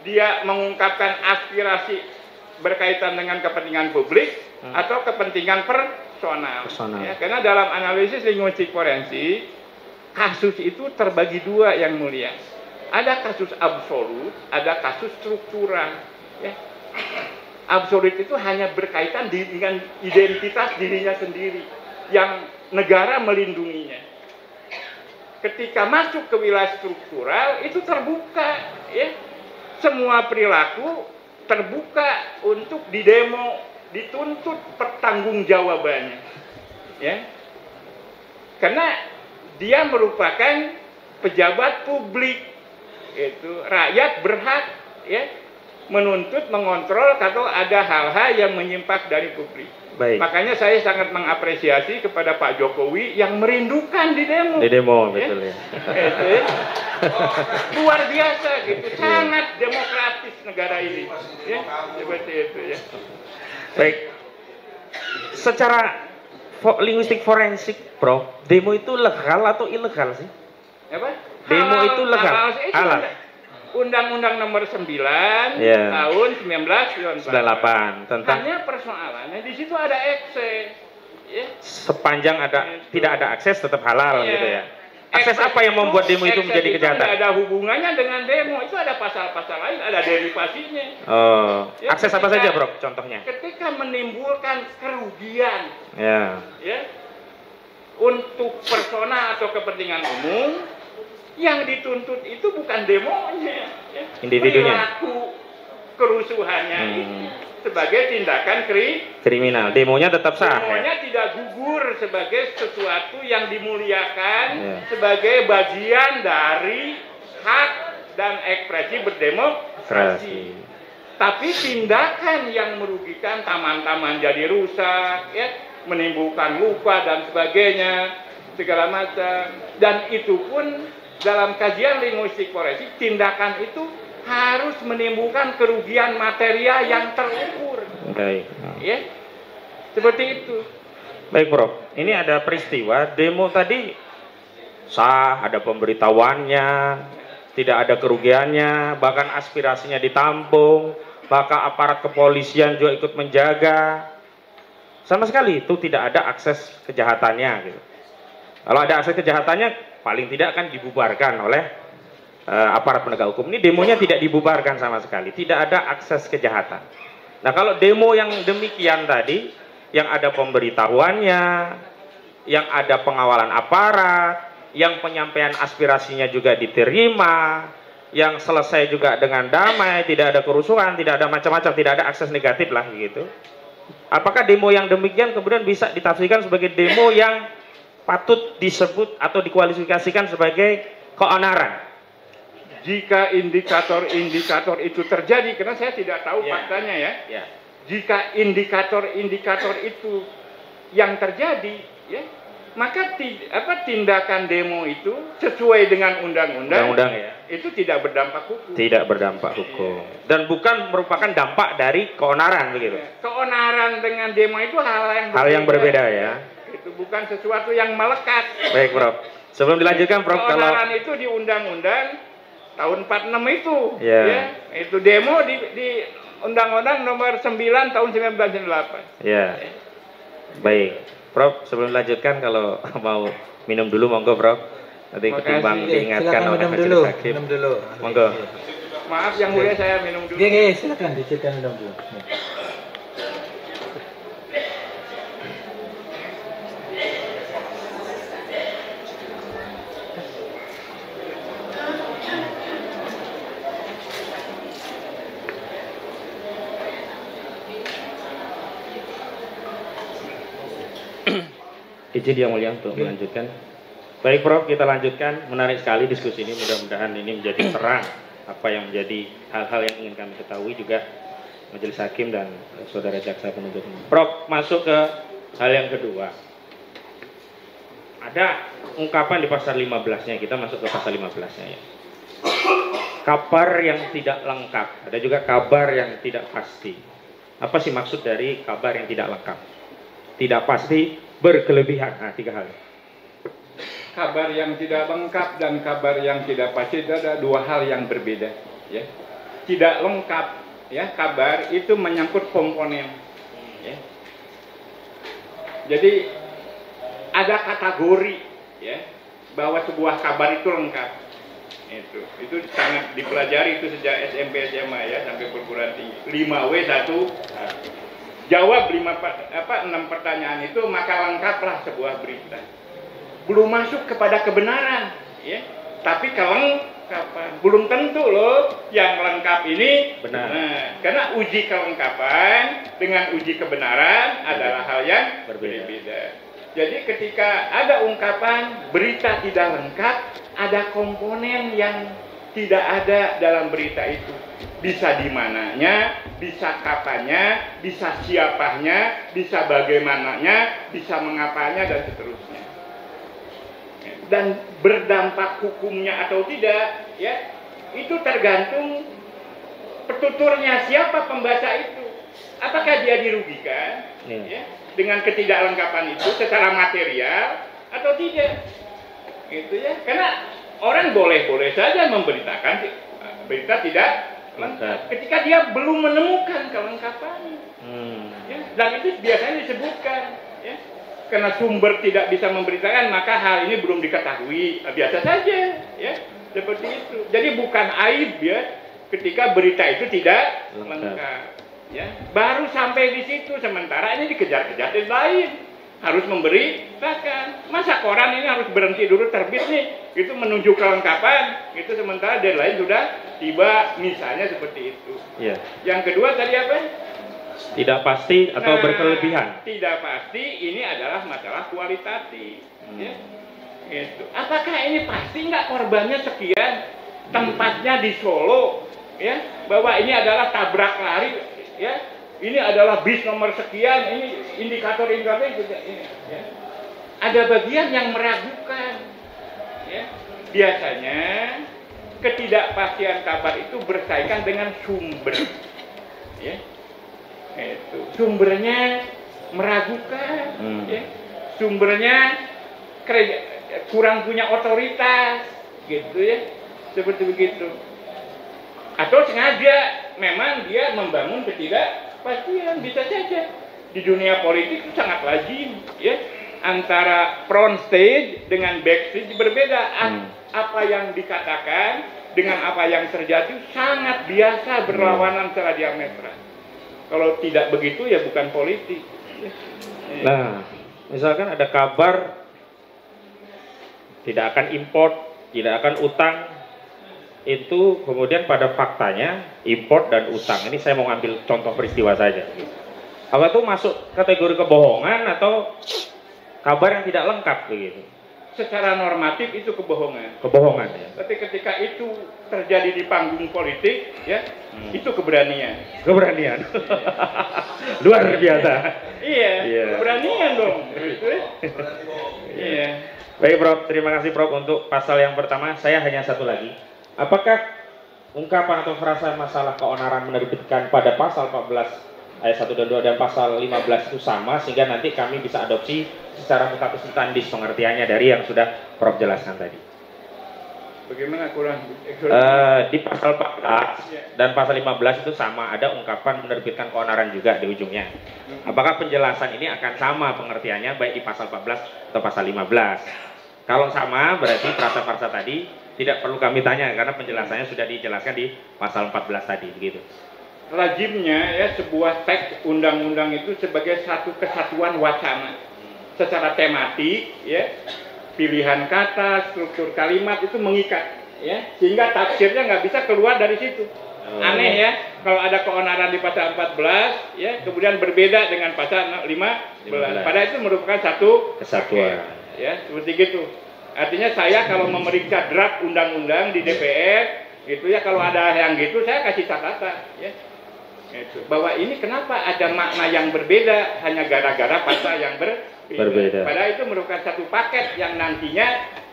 dia mengungkapkan aspirasi berkaitan dengan kepentingan publik atau kepentingan personal. Ya, karena dalam analisis linguistik forensik kasus itu terbagi dua yang mulia. Ada kasus absolut, ada kasus struktural. Ya. Absolut itu hanya berkaitan dengan identitas dirinya sendiri yang negara melindunginya. Ketika masuk ke wilayah struktural itu terbuka, ya. Semua perilaku terbuka untuk didemo, dituntut pertanggungjawabannya, ya, karena dia merupakan pejabat publik, itu rakyat berhak, ya, menuntut, mengontrol kalau ada hal-hal yang menyimpang dari publik. Baik. Makanya saya sangat mengapresiasi kepada Pak Jokowi yang merindukan di demo. Di demo, ya? Betul ya. Itu, ya. Luar biasa gitu, sangat demokratis negara ini. Ya, seperti itu ya. Baik. Secara linguistik forensik, Bro, demo itu legal atau ilegal sih? Apa? Demo Halal, itu legal. halal. Undang-Undang Nomor 9 tahun 1998 tentang hanya persoalannya di situ ada ekses, ya. Sepanjang tidak ada akses tetap halal, gitu ya. Akses Ekses apa yang membuat demo itu menjadi kejahatan? Tidak ada hubungannya dengan demo, itu ada pasal-pasal lain, ada derivasinya. Oh, Ya, akses apa saja, Bro? Contohnya? Ketika menimbulkan kerugian, Ya. untuk personal atau kepentingan umum, yang dituntut itu bukan demonya, ya. Individunya. Perilaku kerusuhannya itu sebagai tindakan kriminal. Demonya tetap sah. Demonya tidak gugur sebagai sesuatu yang dimuliakan, Ya. sebagai bagian dari hak dan ekspresi berdemokrasi. demonstrasi. Tapi tindakan yang merugikan, taman-taman jadi rusak, ya, menimbulkan luka dan sebagainya, segala macam. Dan itu pun dalam kajian linguistik forensik, tindakan itu harus menimbulkan kerugian material yang terukur. Baik. Ya, seperti itu. Baik, Prof. Ini ada peristiwa demo tadi sah, ada pemberitahuannya, tidak ada kerugiannya, bahkan aspirasinya ditampung, bahkan aparat kepolisian juga ikut menjaga. Sama sekali itu tidak ada akses kejahatannya gitu. Kalau ada akses kejahatannya paling tidak akan dibubarkan oleh aparat penegak hukum. Ini demonya tidak dibubarkan sama sekali, tidak ada akses kejahatan. Nah, kalau demo yang demikian tadi, yang ada pemberitahuannya, yang ada pengawalan aparat, yang penyampaian aspirasinya juga diterima, yang selesai juga dengan damai, tidak ada kerusuhan, tidak ada macam-macam, tidak ada akses negatif lah gitu. Apakah demo yang demikian kemudian bisa ditafsirkan sebagai demo yang patut disebut atau dikualifikasikan sebagai keonaran? Jika indikator-indikator itu terjadi, karena saya tidak tahu faktanya ya. Jika indikator-indikator itu yang terjadi, ya, maka tindakan demo itu sesuai dengan undang-undang ya, itu tidak berdampak hukum. Tidak berdampak hukum. Dan bukan merupakan dampak dari keonaran begitu. Keonaran dengan demo itu hal yang berbeda ya. Itu bukan sesuatu yang melekat. Baik, Prof. Sebelum dilanjutkan, Prof, keonaran itu di undang-undang tahun 46 itu, ya, itu demo di Undang-Undang nomor 9 tahun 1998. Ya. Baik, Prof, sebelum dilanjutkan kalau mau minum dulu monggo, Prof. Nanti ketimbang diingatkan oleh majelis hakim. Minum dulu. Monggo. Maaf yang mulia, saya minum dulu. Oke, silakan diciptakan minum dulu. Izin yang mulia untuk melanjutkan. Baik, Prof, kita lanjutkan. Menarik sekali diskusi ini. Mudah-mudahan ini menjadi terang apa yang menjadi hal-hal yang ingin kami ketahui juga majelis hakim dan saudara jaksa penuntut umum. Prof, masuk ke hal yang kedua. Ada ungkapan di pasal 15-nya, kita masuk ke pasal 15-nya ya. Kabar yang tidak lengkap, ada juga kabar yang tidak pasti. Apa sih maksud dari kabar yang tidak lengkap? Tidak pasti, berkelebihan. Nah, tiga hal. Kabar yang tidak lengkap dan kabar yang tidak pasti itu ada dua hal yang berbeda, ya. Tidak lengkap, ya, kabar itu menyangkut komponen, ya. Jadi ada kategori, ya, bahwa sebuah kabar itu lengkap. Itu sangat dipelajari itu sejak SMP SMA ya sampai perguruan tinggi. 5W1 jawab 6 pertanyaan itu, maka lengkaplah sebuah berita. Belum masuk kepada kebenaran, ya. Tapi kelengkapan belum tentu loh yang lengkap ini benar. Nah, karena uji kelengkapan dengan uji kebenaran adalah hal yang berbeda. Jadi ketika ada ungkapan berita tidak lengkap, ada komponen yang tidak ada dalam berita itu. Bisa di mananya, bisa kapannya, bisa siapanya, bisa bagaimananya, bisa mengapanya, dan seterusnya. Dan berdampak hukumnya atau tidak, ya, itu tergantung petuturnya siapa pembaca itu. Apakah dia dirugikan, ya, dengan ketidaklengkapan itu secara material atau tidak? Itu ya, karena orang boleh-boleh saja memberitakan berita tidak lengkap ketika dia belum menemukan kelengkapannya. Ya, dan itu biasanya disebutkan, ya, karena sumber tidak bisa memberitakan maka hal ini belum diketahui. Biasa saja, ya, seperti itu. Jadi bukan aib ya ketika berita itu tidak lengkap. Ya, baru sampai di situ, sementara ini dikejar-kejar deadline, harus memberitakan. Masa koran ini harus berhenti dulu terbit nih, itu menuju kelengkapan, itu sementara deadline sudah tiba, misalnya seperti itu. Yeah. Yang kedua tadi apa? Tidak pasti atau berkelebihan. Tidak pasti, ini adalah masalah kualitatif. Ya. Itu. Apakah ini pasti nggak korbannya sekian? Tempatnya di Solo, ya, bahwa ini adalah tabrak lari, ya, ini adalah bis nomor sekian, ini indikator-indikator juga ini, ya. Ada bagian yang meragukan, ya. Biasanya ketidakpastian kabar itu berkaitan dengan sumber, ya. Itu sumbernya meragukan, ya. Sumbernya kurang punya otoritas, gitu ya, seperti begitu. Atau sengaja memang dia membangun ketidakpastian, bisa saja. Di dunia politik itu sangat lazim, ya, antara front stage dengan back stage berbeda. Apa yang dikatakan dengan apa yang terjadi sangat biasa berlawanan secara diametral. Kalau tidak begitu ya bukan politik. Nah, misalkan ada kabar tidak akan import, tidak akan utang, itu kemudian pada faktanya import dan utang. Ini saya mau ngambil contoh peristiwa saja. Apa itu masuk kategori kebohongan atau kabar yang tidak lengkap begitu? Secara normatif itu kebohongan. Kebohongan ya. Tapi ketika itu terjadi di panggung politik, ya, itu keberanian. Keberanian. Luar biasa. Iya, keberanian dong. Iya. Baik Prof, terima kasih Prof untuk pasal yang pertama. Saya hanya satu lagi. Apakah ungkapan atau frasa masalah keonaran menerbitkan pada pasal 14 ayat 1 dan 2 dan pasal 15 itu sama sehingga nanti kami bisa adopsi secara mutatis mutandis pengertiannya dari yang sudah Prof jelaskan tadi? Bagaimana kurang? Di pasal 14 dan pasal 15 itu sama, ada ungkapan menerbitkan keonaran juga di ujungnya. Apakah penjelasan ini akan sama pengertiannya baik di pasal 14 atau pasal 15? Kalau sama berarti frasa-frasa tadi tidak perlu kami tanya karena penjelasannya sudah dijelaskan di pasal 14 tadi, begitu. Lazimnya ya sebuah teks undang-undang itu sebagai satu kesatuan wacana secara tematik, ya, pilihan kata, struktur kalimat itu mengikat, ya, sehingga tafsirnya nggak bisa keluar dari situ. Aneh ya, kalau ada keonaran di pasal 14, ya, kemudian berbeda dengan pasal 15. Padahal itu merupakan satu kesatuan. Ya, seperti gitu. Artinya saya kalau memeriksa draft undang-undang di DPR, gitu ya, kalau ada yang gitu saya kasih catatan, ya. Itu. Bahwa ini kenapa ada makna yang berbeda hanya gara-gara pasal yang berbeda. Padahal itu merupakan satu paket yang nantinya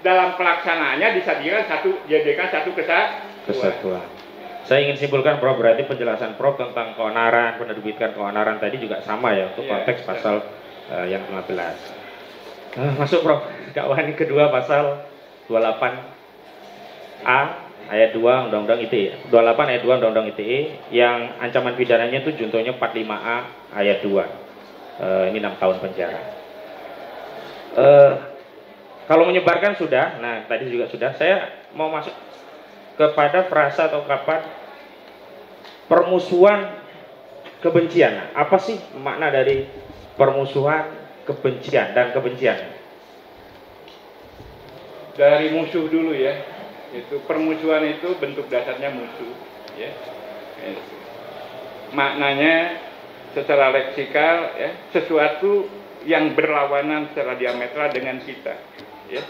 dalam pelaksanaannya dijadikan satu kesatuan. Saya ingin simpulkan Prof, berarti penjelasan Prof tentang keonaran, penerbitan keonaran tadi juga sama ya untuk konteks pasal yang 15. Masuk Prof, dakwaan kedua pasal 28A ayat 2 Undang-Undang ITE. 28 ayat 2 Undang-Undang ITE yang ancaman pidananya itu juntonya 45A ayat 2. Ini 6 tahun penjara. Kalau menyebarkan sudah, nah tadi juga sudah. Saya mau masuk kepada frasa atau ungkapan permusuhan kebencian. Nah, apa sih makna dari permusuhan kebencian dan kebencian? Dari musuh dulu ya. Itu permusuhan itu bentuk dasarnya musuh, ya. Maknanya secara leksikal, ya, sesuatu yang berlawanan secara diametral dengan kita, ya.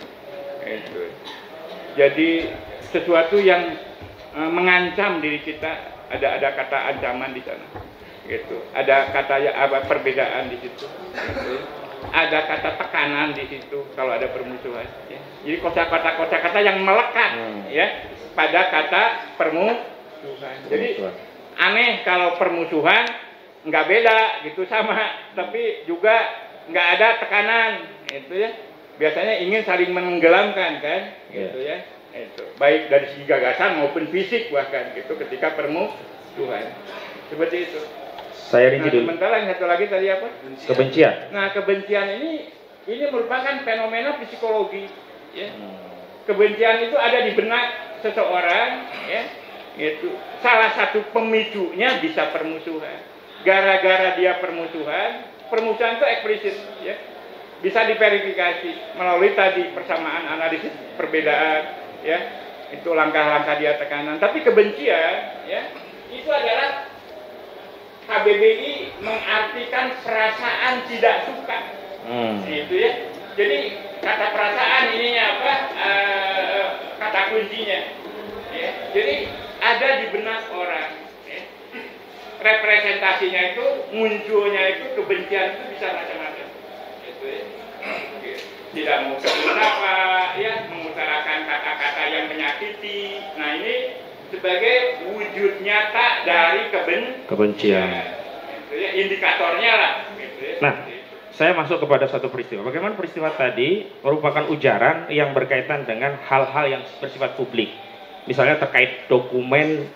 Itu. Jadi sesuatu yang mengancam diri kita, ada kata ancaman di sana, gitu. Ada kata perbedaan di situ, gitu. Ada kata tekanan di situ kalau ada permusuhan, ya. Jadi kata-kata yang melekat, ya, pada kata permusuhan. Jadi aneh kalau permusuhan nggak beda gitu sama, tapi juga nggak ada tekanan, itu ya. Biasanya ingin saling menenggelamkan kan, gitu ya. Itu baik dari segi gagasan maupun fisik bahkan gitu ketika permusuhan seperti itu. Saya rinci dulu. Sementara yang satu lagi tadi apa? Kebencian. Nah, kebencian ini merupakan fenomena psikologi, ya. Kebencian itu ada di benak seseorang, ya. Itu salah satu pemicunya bisa permusuhan. Gara-gara dia permusuhan itu eksplisit, ya. Bisa diverifikasi melalui tadi persamaan analisis perbedaan, ya. Itu langkah-langkah dia tekanan. Tapi kebencian, ya, itu adalah KBBI mengartikan perasaan tidak suka, gitu ya. Jadi kata perasaan ininya apa? Kata kuncinya. Ya. Jadi ada di benak orang. Ya. Representasinya itu, munculnya itu, kebencian itu bisa macam-macam. Gitu ya. Tidak mau sebut apa, ya, mengutarakan kata-kata yang menyakiti. Nah ini sebagai wujud nyata dari kebencian. Gitu ya, indikatornya lah. Gitu ya. Nah, saya masuk kepada satu peristiwa. Bagaimana peristiwa tadi merupakan ujaran yang berkaitan dengan hal-hal yang bersifat publik. Misalnya terkait dokumen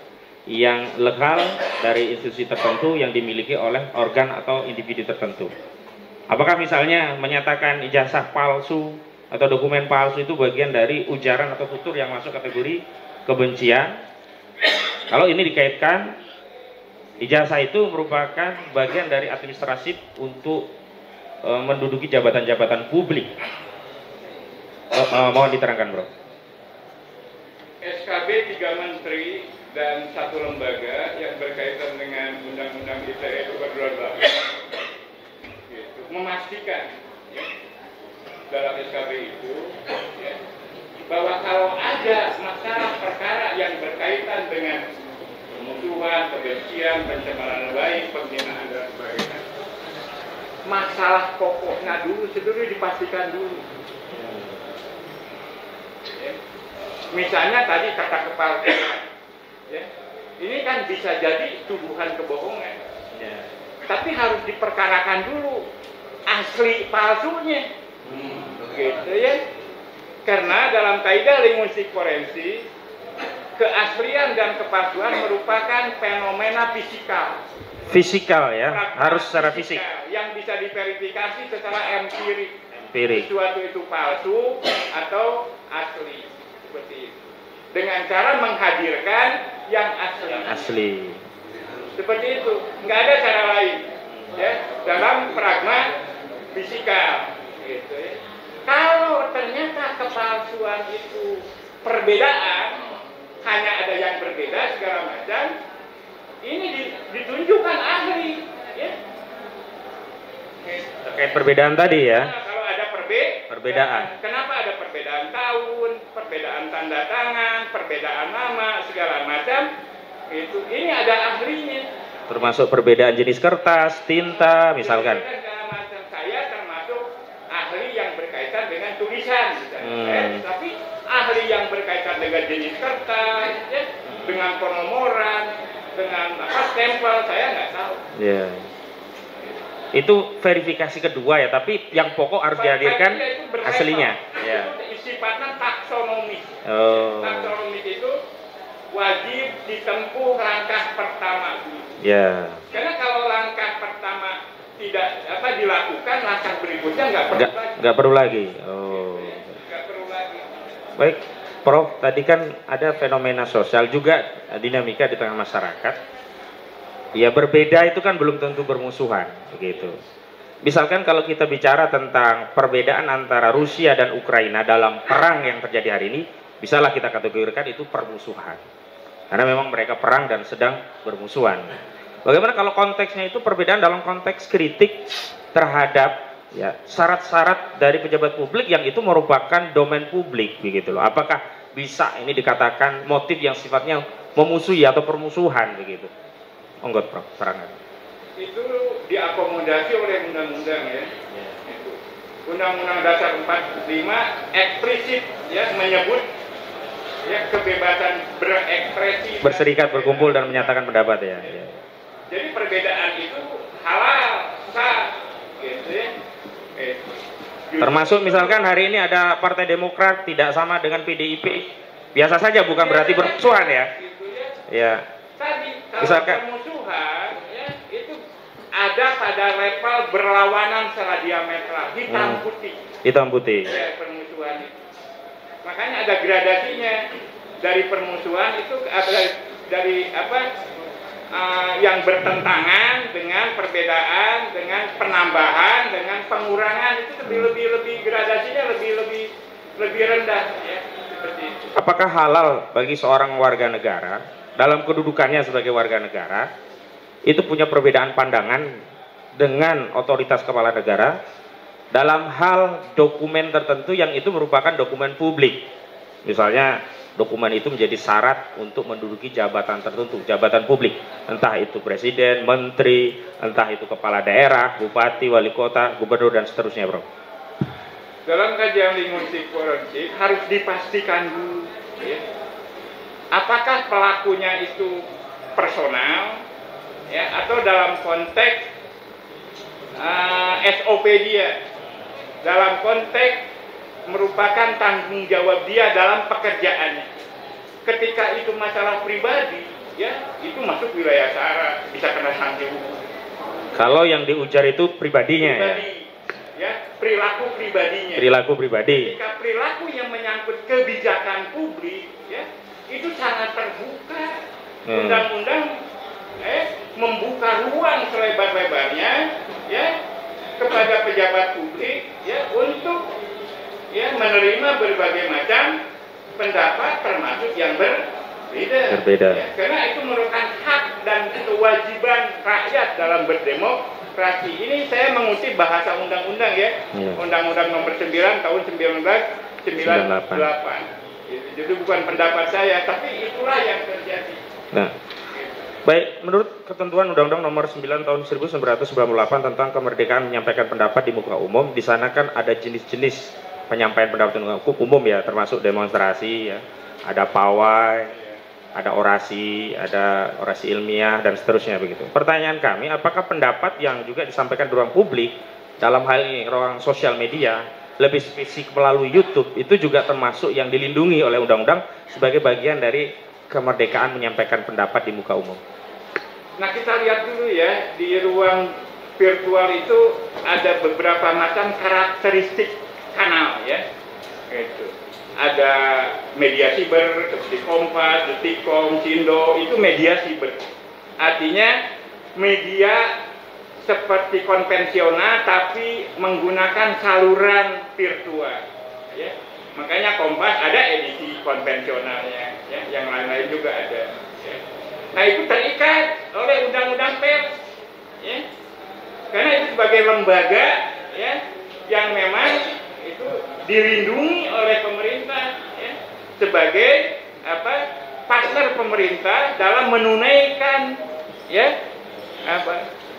yang legal dari institusi tertentu yang dimiliki oleh organ atau individu tertentu. Apakah misalnya menyatakan ijazah palsu atau dokumen palsu itu bagian dari ujaran atau tutur yang masuk kategori kebencian? Kalau ini dikaitkan, ijazah itu merupakan bagian dari administrasi untuk menduduki jabatan-jabatan publik. Mohon diterangkan, Bro. SKB 3 menteri dan 1 lembaga yang berkaitan dengan Undang-Undang ITE nomor 12 gitu, memastikan ya, dalam SKB itu ya, bahwa kalau ada masalah perkara yang berkaitan dengan permusuhan, kebencian, pencemaran nama baik, penghinaan dan sebagainya, masalah pokoknya dulu dipastikan dulu. Ya. Misalnya tadi kata kepalsuan, ya, ini kan bisa jadi tuduhan kebohongan, ya. Tapi harus diperkarakan dulu asli palsunya, gitu ya. Karena dalam kaidah linguistik forensik, keaslian dan kepalsuan merupakan fenomena fisikal ya, harus secara fisik yang bisa diverifikasi secara empirik. Sesuatu itu palsu atau asli, seperti itu. Dengan cara menghadirkan yang asli. Seperti itu, nggak ada cara lain. Ya, dalam pragma fisikal, gitu ya. Kalau ternyata kepalsuan itu perbedaan, hanya ada yang berbeda segala macam, ini ditunjukkan ahli, ya. Terkait perbedaan tadi ya. Nah, kalau ada perbedaan. Kenapa ada perbedaan tahun, perbedaan tanda tangan, perbedaan nama, segala macam? Itu ini ada ahlinya. Termasuk perbedaan jenis kertas, tinta, misalkan. Segala macam. Saya termasuk ahli yang berkaitan dengan tulisan, misalnya. Tapi ahli yang berkaitan dengan jenis kertas, ya, dengan penomoran, dengan stempel, saya nggak tahu. Yeah. Itu verifikasi kedua ya, tapi yang pokok harus dihadirkan aslinya. Ya. Itu sifatnya taksonomis. Taksonomis itu wajib ditempuh langkah pertama. Ya. Karena kalau langkah pertama tidak dilakukan, langkah berikutnya nggak perlu lagi. Oh. Nggak perlu lagi. Baik, Prof. Tadi kan ada fenomena sosial juga, dinamika di tengah masyarakat. Ya berbeda itu kan belum tentu bermusuhan, begitu. Misalkan kalau kita bicara tentang perbedaan antara Rusia dan Ukraina dalam perang yang terjadi hari ini, bisalah kita kategorikan itu permusuhan. Karena memang mereka perang dan sedang bermusuhan. Bagaimana kalau konteksnya itu perbedaan dalam konteks kritik terhadap ya syarat-syarat dari pejabat publik yang itu merupakan domain publik, begitu loh. Apakah bisa ini dikatakan motif yang sifatnya memusuhi atau permusuhan, begitu? Enggak, Prof, serangan. Itu diakomodasi oleh undang-undang ya. Undang-Undang Dasar 45 eksplisit ya menyebut ya kebebasan berekspresi, berserikat, berkumpul dan menyatakan pendapat ya. Jadi perbedaan itu halal, sah, gitu ya. Termasuk misalkan hari ini ada Partai Demokrat tidak sama dengan PDIP, biasa saja, bukan berarti bermusuhan ya. Gitu ya. Ya. Tadi kalau misalkan permusuhan ya itu ada pada level berlawanan secara diametral, hitam putih. Hitam putih. Ya, permusuhan itu. Makanya ada gradasinya. Dari permusuhan itu ada dari yang bertentangan dengan perbedaan, dengan penambahan, dengan pengurangan, itu lebih gradasinya lebih rendah ya, seperti itu. Apakah halal bagi seorang warga negara dalam kedudukannya sebagai warga negara itu punya perbedaan pandangan dengan otoritas kepala negara dalam hal dokumen tertentu yang itu merupakan dokumen publik? Misalnya dokumen itu menjadi syarat untuk menduduki jabatan tertentu, jabatan publik, entah itu presiden, menteri, entah itu kepala daerah, bupati, wali kota, gubernur, dan seterusnya, Bro. Dalam kajian linguistik forensik harus dipastikan dulu, ya, apakah pelakunya itu personal, ya, atau dalam konteks SOP dia, dalam konteks merupakan tanggung jawab dia dalam pekerjaannya. Ketika itu masalah pribadi, ya, itu masuk wilayah SARA, bisa kena sanksi hukum. Kalau yang diujar itu pribadinya, pribadi, ya, perilaku pribadinya. Perilaku pribadi. Ketika perilaku yang menyangkut kebijakan publik, ya, itu sangat terbuka. Undang-undang membuka ruang selebar-lebarnya, ya, kepada pejabat publik, ya, untuk, ya, menerima berbagai macam pendapat termasuk yang berbeda. Ya, karena itu merupakan hak dan kewajiban rakyat dalam berdemokrasi. Ini saya mengutip bahasa undang-undang, ya, Undang-Undang Nomor 9 tahun 1998. Jadi bukan pendapat saya, tapi itulah yang terjadi. Nah, baik, menurut ketentuan Undang-Undang Nomor 9 tahun 1998 tentang kemerdekaan menyampaikan pendapat di muka umum, di sana kan ada jenis-jenis penyampaian pendapat di muka umum, ya, termasuk demonstrasi, ya, ada pawai, ada orasi ilmiah, dan seterusnya begitu. Pertanyaan kami, apakah pendapat yang juga disampaikan di ruang publik, dalam hal ini ruang sosial media, lebih spesifik melalui YouTube, itu juga termasuk yang dilindungi oleh undang-undang sebagai bagian dari kemerdekaan menyampaikan pendapat di muka umum? Nah, kita lihat dulu, ya, di ruang virtual itu ada beberapa macam karakteristik kanal, ya, itu ada media siber seperti Kompas, Detikcom, Cindo, itu media siber. Artinya media seperti konvensional tapi menggunakan saluran virtual, ya. Makanya Kompas ada edisi konvensionalnya, ya, yang lain-lain juga ada, ya. Nah, itu terikat oleh undang-undang pers, ya, karena itu sebagai lembaga, ya, yang memang itu dilindungi oleh pemerintah, ya, sebagai partner pemerintah dalam menunaikan, ya,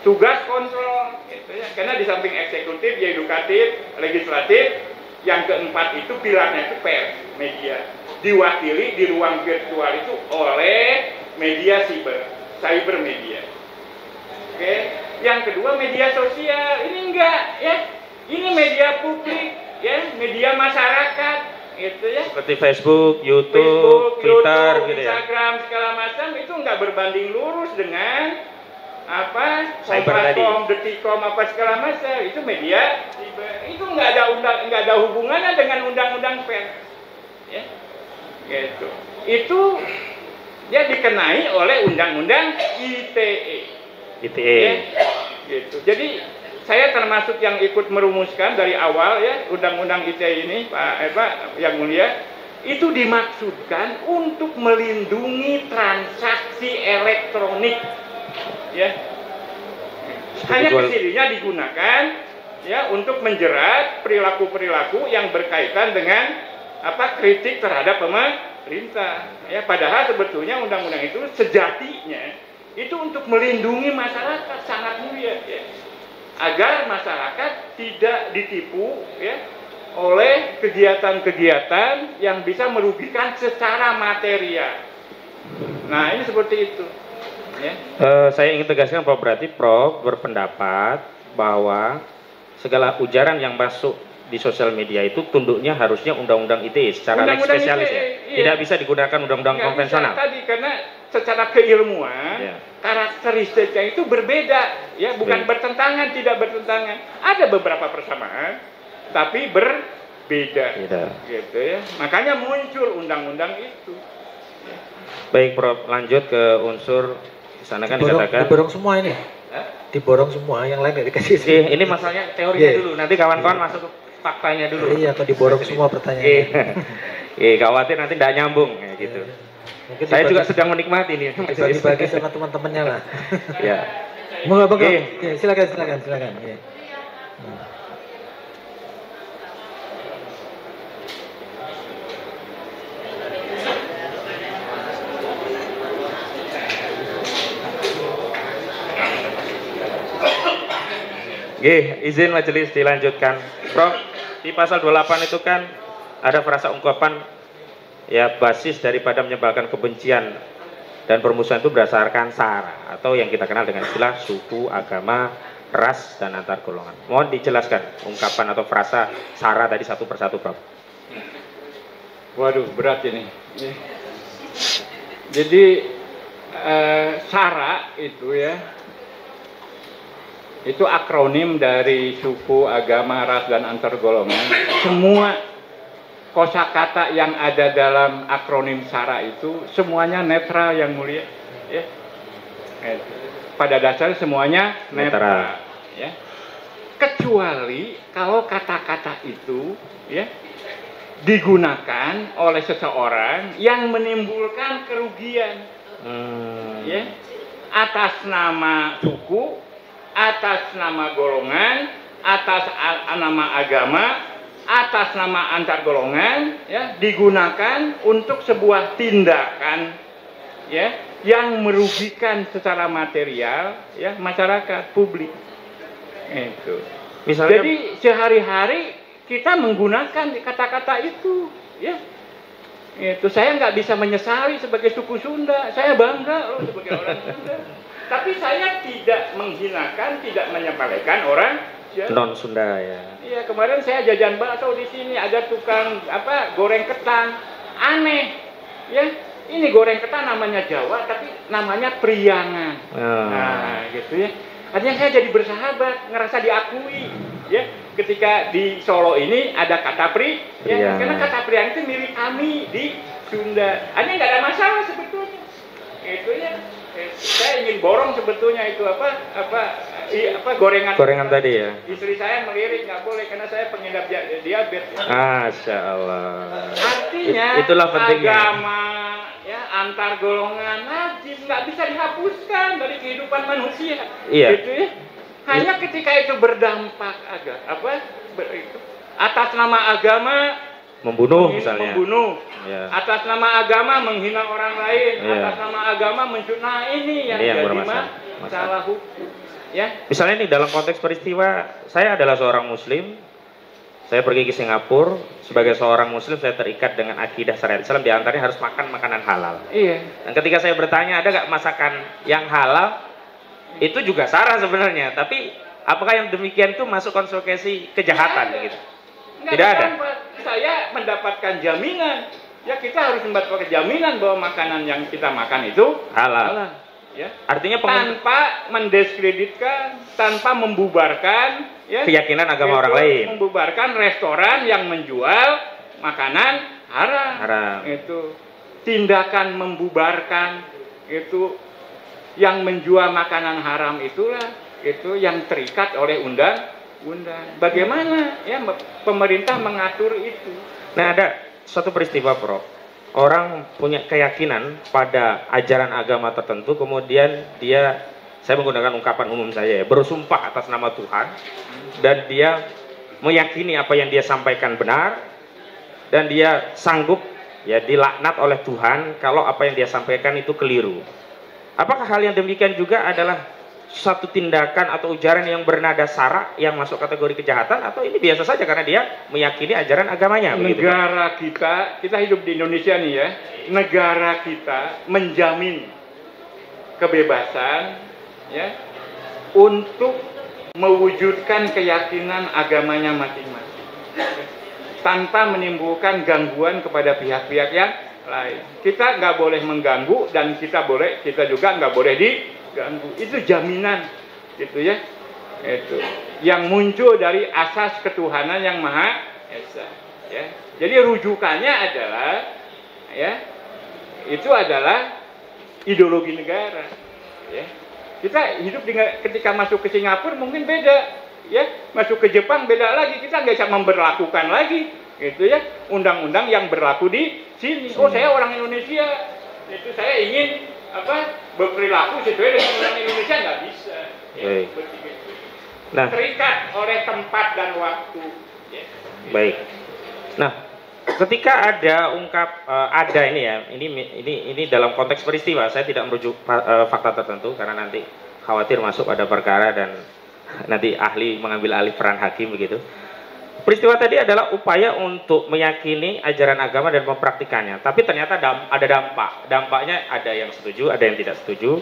tugas kontrol, gitu, ya. Karena di samping eksekutif, edukatif, legislatif, yang keempat itu pilarnya itu pers, media, diwakili di ruang virtual itu oleh media cyber media. Oke, yang kedua media sosial, ini enggak, ya, ini media publik, ya, media masyarakat, gitu, ya. Seperti Facebook, YouTube, Twitter, gitu, ya. Instagram, segala macam itu enggak berbanding lurus dengan Cyber Detikcom, segala macam, itu media, itu nggak ada hubungannya dengan undang-undang pers, ya, gitu. Itu dia dikenai oleh undang-undang ITE, ya, gitu. Jadi saya termasuk yang ikut merumuskan dari awal, ya, undang-undang ITE ini, Pak yang mulia, itu dimaksudkan untuk melindungi transaksi elektronik, ya, hanya kesirinya digugakan, ya, untuk menjerat perilaku-perilaku yang berkaitan dengan kritik terhadap pemerintah, ya. Padahal sebetulnya undang-undang itu sejatinya itu untuk melindungi masyarakat, sangat mulia, ya, agar masyarakat tidak ditipu, ya, oleh kegiatan-kegiatan yang bisa merugikan secara material. Nah, ini seperti itu. Ya. Saya ingin tegaskan bahwa berarti Prof berpendapat bahwa segala ujaran yang masuk di sosial media itu tunduknya harusnya undang-undang ITE secara lex spesialis, ya. Iya. Tidak bisa digunakan undang-undang konvensional. Tadi karena secara keilmuan, ya, karakteristiknya itu berbeda, ya, bukan bertentangan, tidak bertentangan. Ada beberapa persamaan, tapi berbeda, gitu, ya. Makanya muncul undang-undang itu. Ya. Baik, Prof, lanjut ke unsur di sana kan dikatakan diborong semua ini. Diborong semua, yang lain nggak dikasih. Ini masalahnya teorinya dulu, nanti kawan-kawan masuk ke faktanya dulu. Iya, atau diborong semua pertanyaannya. Khawatir nanti tidak nyambung, ya, gitu. Mungkin saya juga sedang menikmati nih. Dibagi sama teman-temannya lah. Ya. Moga, silakan. Ya. Izin majelis dilanjutkan. Prof, di pasal 28 itu kan ada frasa ungkapan ya basis daripada menyebarkan kebencian dan permusuhan itu berdasarkan sara atau yang kita kenal dengan istilah suku, agama, ras, dan antar golongan. Mohon dijelaskan ungkapan atau frasa sara tadi satu persatu, Prof. Waduh, berat ini. Jadi sara itu ya, itu akronim dari suku, agama, ras, dan antar golongan. Semua kosakata yang ada dalam akronim SARA itu semuanya netral yang mulia, ya. Pada dasarnya semuanya netral, ya. Kecuali kalau kata-kata itu, ya, digunakan oleh seseorang yang menimbulkan kerugian, ya, atas nama suku, atas nama golongan, atas nama agama, atas nama antar golongan, ya, digunakan untuk sebuah tindakan, ya, yang merugikan secara material, ya, masyarakat publik. Itu. Misalnya, jadi sehari-hari kita menggunakan kata-kata itu, ya. Itu saya nggak bisa menyesali sebagai suku Sunda, saya bangga loh sebagai orang Sunda. Tapi saya tidak menghinakan, tidak menyepelekan orang non Sunda, ya. Iya, kemarin saya jajan bakso di sini, ada tukang goreng ketan, aneh, ya. Ini goreng ketan namanya Jawa, tapi namanya Priangan. Nah, gitu ya. Artinya saya jadi bersahabat, ngerasa diakui, ya. Ketika di Solo ini ada kata ya, karena kata Priangan itu mirip kami di Sunda. Artinya nggak ada masalah sebetulnya. Itu ya. Saya ingin borong sebetulnya itu gorengan tadi ya. Istri saya melirik, nggak boleh karena saya pengidap diabetes. Masya Allah. Artinya itulah pentingnya. Agama, ya, antar golongan najis nggak bisa dihapuskan dari kehidupan manusia. Iya. Gitu ya. Hanya ketika itu berdampak atas nama agama membunuh misalnya. Membunuh. Ya. Atas nama agama menghina orang lain, ya. Atas nama agama menfitnah, ini yang jadi masalah hukum. Ya. Misalnya nih dalam konteks peristiwa, saya adalah seorang muslim, saya pergi ke Singapura, sebagai seorang muslim saya terikat dengan akidah syariat Islam, diantaranya harus makan makanan halal. Iya. Dan ketika saya bertanya ada nggak masakan yang halal, itu juga SARA sebenarnya, tapi apakah yang demikian itu masuk konsekuensi kejahatan gitu? Tidak ada. Saya mendapatkan jaminan. Ya, kita harus mendapatkan jaminan bahwa makanan yang kita makan itu halal. Ya. Artinya tanpa mendiskreditkan, tanpa membubarkan, ya, keyakinan agama orang lain. Membubarkan restoran yang menjual makanan haram. Itu tindakan membubarkan itu yang menjual makanan haram itulah itu yang terikat oleh undang-undang. Bagaimana ya pemerintah mengatur itu? Nah, ada suatu peristiwa, Prof. Orang punya keyakinan pada ajaran agama tertentu, kemudian saya menggunakan ungkapan umum saya ya, bersumpah atas nama Tuhan, dan dia meyakini apa yang dia sampaikan benar, dan dia sanggup ya dilaknat oleh Tuhan kalau apa yang dia sampaikan itu keliru. Apakah hal yang demikian juga adalah satu tindakan atau ujaran yang bernada SARA yang masuk kategori kejahatan, atau ini biasa saja karena dia meyakini ajaran agamanya? Negara kita hidup di Indonesia nih ya, negara kita menjamin kebebasan ya untuk mewujudkan keyakinan agamanya masing-masing tanpa menimbulkan gangguan kepada pihak-pihak yang lain. Kita nggak boleh mengganggu dan kita juga nggak boleh diganggu. Itu jaminan, gitu ya. Itu yang muncul dari asas ketuhanan yang maha esa. Ya. Jadi rujukannya adalah, ya, itu adalah ideologi negara. Ya. Kita hidup ketika masuk ke Singapura mungkin beda, ya. Masuk ke Jepang beda lagi. Kita nggak bisa memberlakukan lagi. Gitu ya, undang-undang yang berlaku di sini. Oh, saya orang Indonesia, itu saya ingin berperilaku sesuai dengan undang Indonesia, nggak bisa. Ya, nah, terikat oleh tempat dan waktu. Ya. Baik. Nah, ketika ada ada ini ya, ini dalam konteks peristiwa, saya tidak merujuk fakta tertentu karena nanti khawatir masuk ada perkara dan nanti ahli mengambil alih peran hakim begitu. Peristiwa tadi adalah upaya untuk meyakini ajaran agama dan mempraktikannya. Tapi ternyata ada dampak. Dampaknya ada yang setuju, ada yang tidak setuju.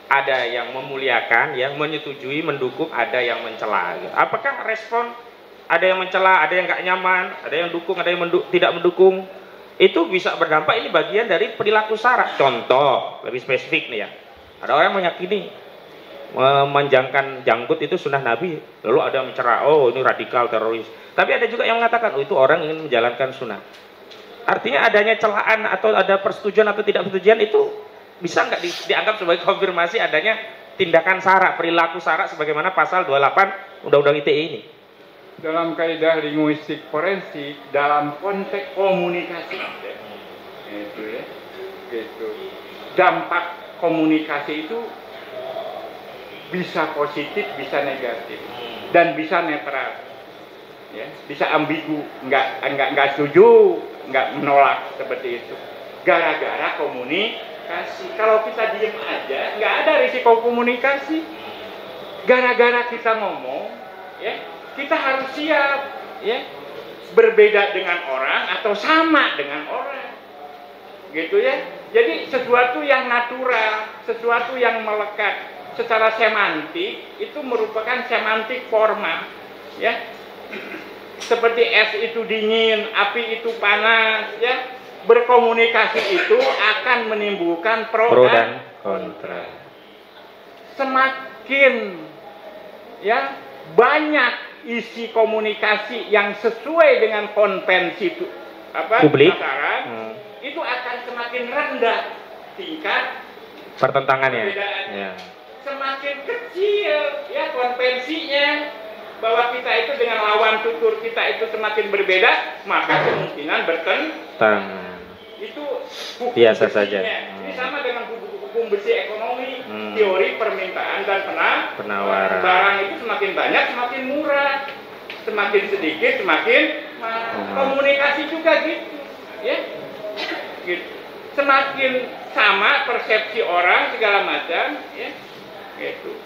Ada yang memuliakan, yang menyetujui, mendukung, ada yang mencela. Apakah respon ada yang mencela, ada yang nggak nyaman, ada yang dukung, ada yang tidak mendukung? Itu bisa berdampak, ini bagian dari perilaku sara. Contoh, lebih spesifik nih ya. Ada orang meyakini memanjangkan janggut itu sunnah Nabi, lalu ada yang mencerah, oh ini radikal teroris. Tapi ada juga yang mengatakan, oh itu orang ingin menjalankan sunnah. Artinya adanya celaan atau ada persetujuan atau tidak persetujuan itu bisa nggak dianggap sebagai konfirmasi adanya tindakan sara, perilaku sara sebagaimana pasal 28 Undang-Undang ITE ini? Dalam kaidah linguistik forensik, dalam konteks komunikasi, itu ya, gitu. Dampak komunikasi itu bisa positif, bisa negatif, dan bisa netral, ya, bisa ambigu, nggak setuju, nggak menolak seperti itu. Gara-gara komunikasi. Kalau kita diem aja, nggak ada risiko komunikasi. Gara-gara kita ngomong, ya, kita harus siap, ya, berbeda dengan orang atau sama dengan orang, gitu ya. Jadi sesuatu yang natural, sesuatu yang melekat. Secara semantik itu merupakan semantik formal, ya. Seperti es itu dingin, api itu panas, ya. Berkomunikasi itu akan menimbulkan pro dan kontra. Semakin ya banyak isi komunikasi yang sesuai dengan konvensi itu publik, itu akan semakin rendah tingkat pertentangannya. Ya. Semakin kecil ya konvensinya bahwa kita itu dengan lawan tutur kita itu semakin berbeda, maka kemungkinan bertentangan. Itu biasa saja. Ini sama dengan hukum besi ekonomi, teori permintaan dan penawaran. Barang itu semakin banyak semakin murah, semakin sedikit semakin komunikasi juga gitu, ya. Gitu. Semakin sama persepsi orang segala macam, ya. Gitu.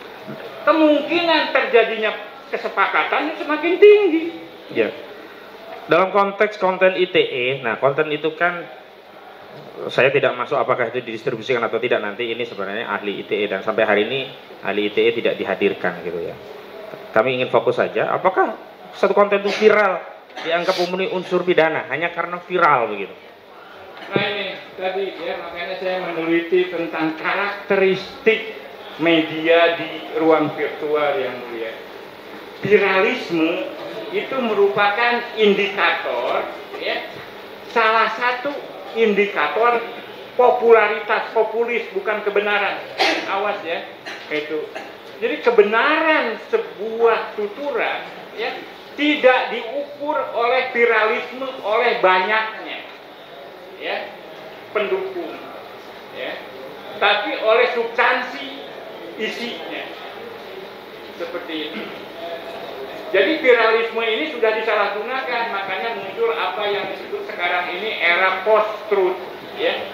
Kemungkinan terjadinya kesepakatan semakin tinggi. Ya. Dalam konteks konten ITE, nah konten itu kan saya tidak masuk apakah itu didistribusikan atau tidak, nanti ini sebenarnya ahli ITE dan sampai hari ini ahli ITE tidak dihadirkan gitu ya. Kami ingin fokus saja, apakah satu konten itu viral dianggap memenuhi unsur pidana hanya karena viral begitu? Nah ini tadi ya, makanya saya meneliti tentang karakteristik media di ruang virtual yang mulia. Viralisme itu merupakan indikator, ya, salah satu indikator popularitas, populis, bukan kebenaran. Awas ya, itu. Jadi kebenaran sebuah tuturan, ya, tidak diukur oleh viralisme, oleh banyaknya, ya, pendukung, ya, tapi oleh substansi isinya, seperti itu. Jadi viralisme ini sudah disalahgunakan, makanya muncul apa yang disebut sekarang ini era post-truth, ya,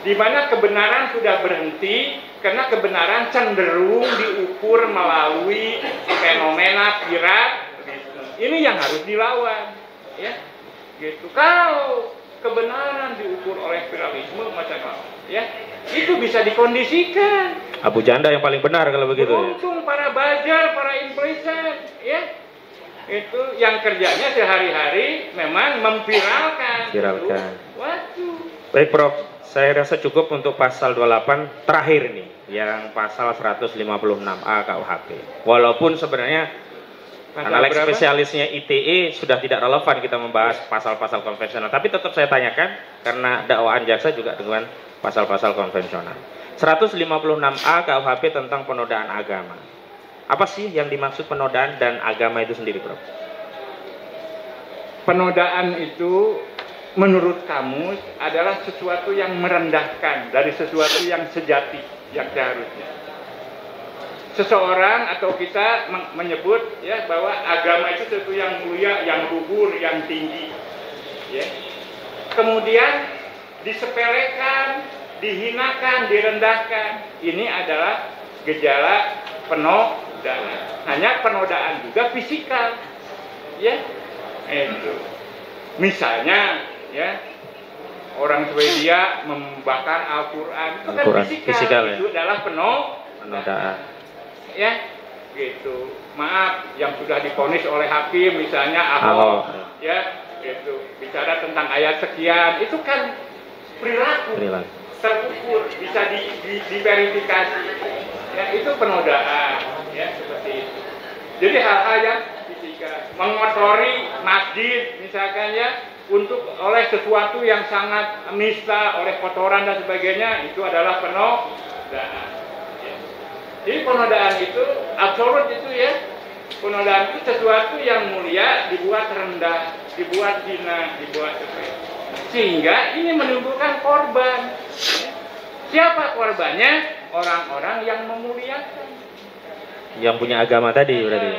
di mana kebenaran sudah berhenti karena kebenaran cenderung diukur melalui fenomena viralisme. Ini yang harus dilawan, ya, gitu. Kalau kebenaran diukur oleh viralisme macam apa, ya, itu bisa dikondisikan. Abu Janda yang paling benar kalau begitu. Beruntung para buzzer, para influencer, ya, itu yang kerjanya sehari-hari memang memviralkan. Viralkan. Waduh. Baik Prof, saya rasa cukup untuk pasal 28 terakhir nih, yang pasal 156A KUHP. Walaupun sebenarnya analis spesialisnya ITE sudah tidak relevan kita membahas pasal-pasal konvensional, tapi tetap saya tanyakan karena dakwaan jaksa juga dengan pasal-pasal konvensional. 156A KUHP tentang penodaan agama. Apa sih yang dimaksud penodaan dan agama itu sendiri, Prof? Penodaan itu menurut kamus adalah sesuatu yang merendahkan dari sesuatu yang sejati, yang seharusnya. Seseorang atau kita menyebut ya bahwa agama itu sesuatu yang mulia, yang luhur, yang tinggi, ya. Kemudian disepelekan, dihinakan, direndahkan. Ini adalah gejala penodaan. penodaan. Hanya penodaan juga fisikal, ya. Itu. Misalnya, ya, orang Swedia membakar Al-Quran, itu kan fisikal, ya? itu adalah penodaan. Ya, gitu. Maaf, yang sudah divonis oleh hakim, misalnya Ahok, ya, gitu. Bicara tentang ayat sekian, itu kan perilaku. Terukur, bisa diverifikasi, ya, itu penodaan, ya, seperti itu. Jadi hal-hal yang fisika, mengotori masjid misalkan, ya, untuk oleh sesuatu yang sangat nista, oleh kotoran dan sebagainya, itu adalah penodaan, ya. Jadi penodaan itu absolut itu, ya, penodaan itu sesuatu yang mulia dibuat rendah, dibuat hina, dibuat sepele. Sehingga ini menimbulkan korban. Siapa korbannya? Orang-orang yang memuliakan. Yang punya agama tadi berarti.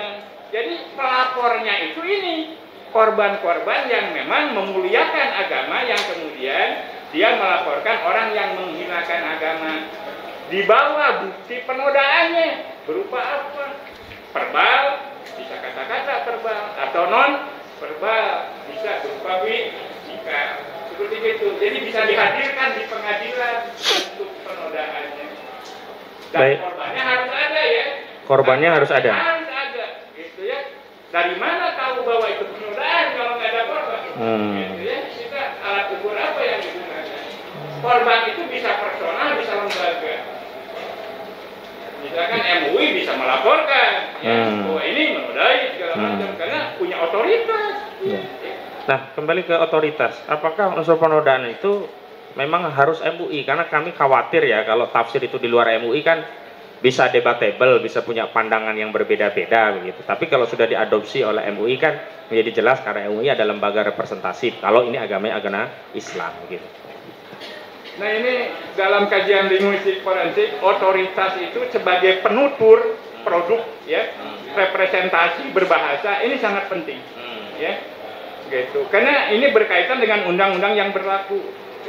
Jadi pelapornya itu ini korban-korban yang memang memuliakan agama, yang kemudian dia melaporkan orang yang menghinakan agama. Dibawa bukti penodaannya berupa apa? Verbal, bisa kata-kata verbal, atau non verbal, bisa berupa fisika. Seperti itu. Jadi bisa dihadirkan di pengadilan untuk penodaannya. Dan baik. korbannya harus ada, ya. Korbannya harus ada. Harus ada, gitu, ya. Dari mana tahu bahwa itu penodaan kalau nggak ada korban? Gitu, ya. Kita alat ukur apa yang digunakan? Korban itu bisa personal, bisa lembaga. Misalkan MUI bisa melaporkan, ya, bahwa ini menodai segala macam karena punya otoritas. Ya. Nah, kembali ke otoritas. Apakah unsur penodaan itu memang harus MUI? Karena kami khawatir, ya, kalau tafsir itu di luar MUI kan bisa debatable, bisa punya pandangan yang berbeda-beda begitu. Tapi kalau sudah diadopsi oleh MUI kan menjadi jelas karena MUI adalah lembaga representatif. Kalau ini agamanya agama Islam gitu. Nah, ini dalam kajian linguistik forensik, otoritas itu sebagai penutur produk, ya, representasi berbahasa ini sangat penting, ya, gitu. Karena ini berkaitan dengan undang-undang yang berlaku.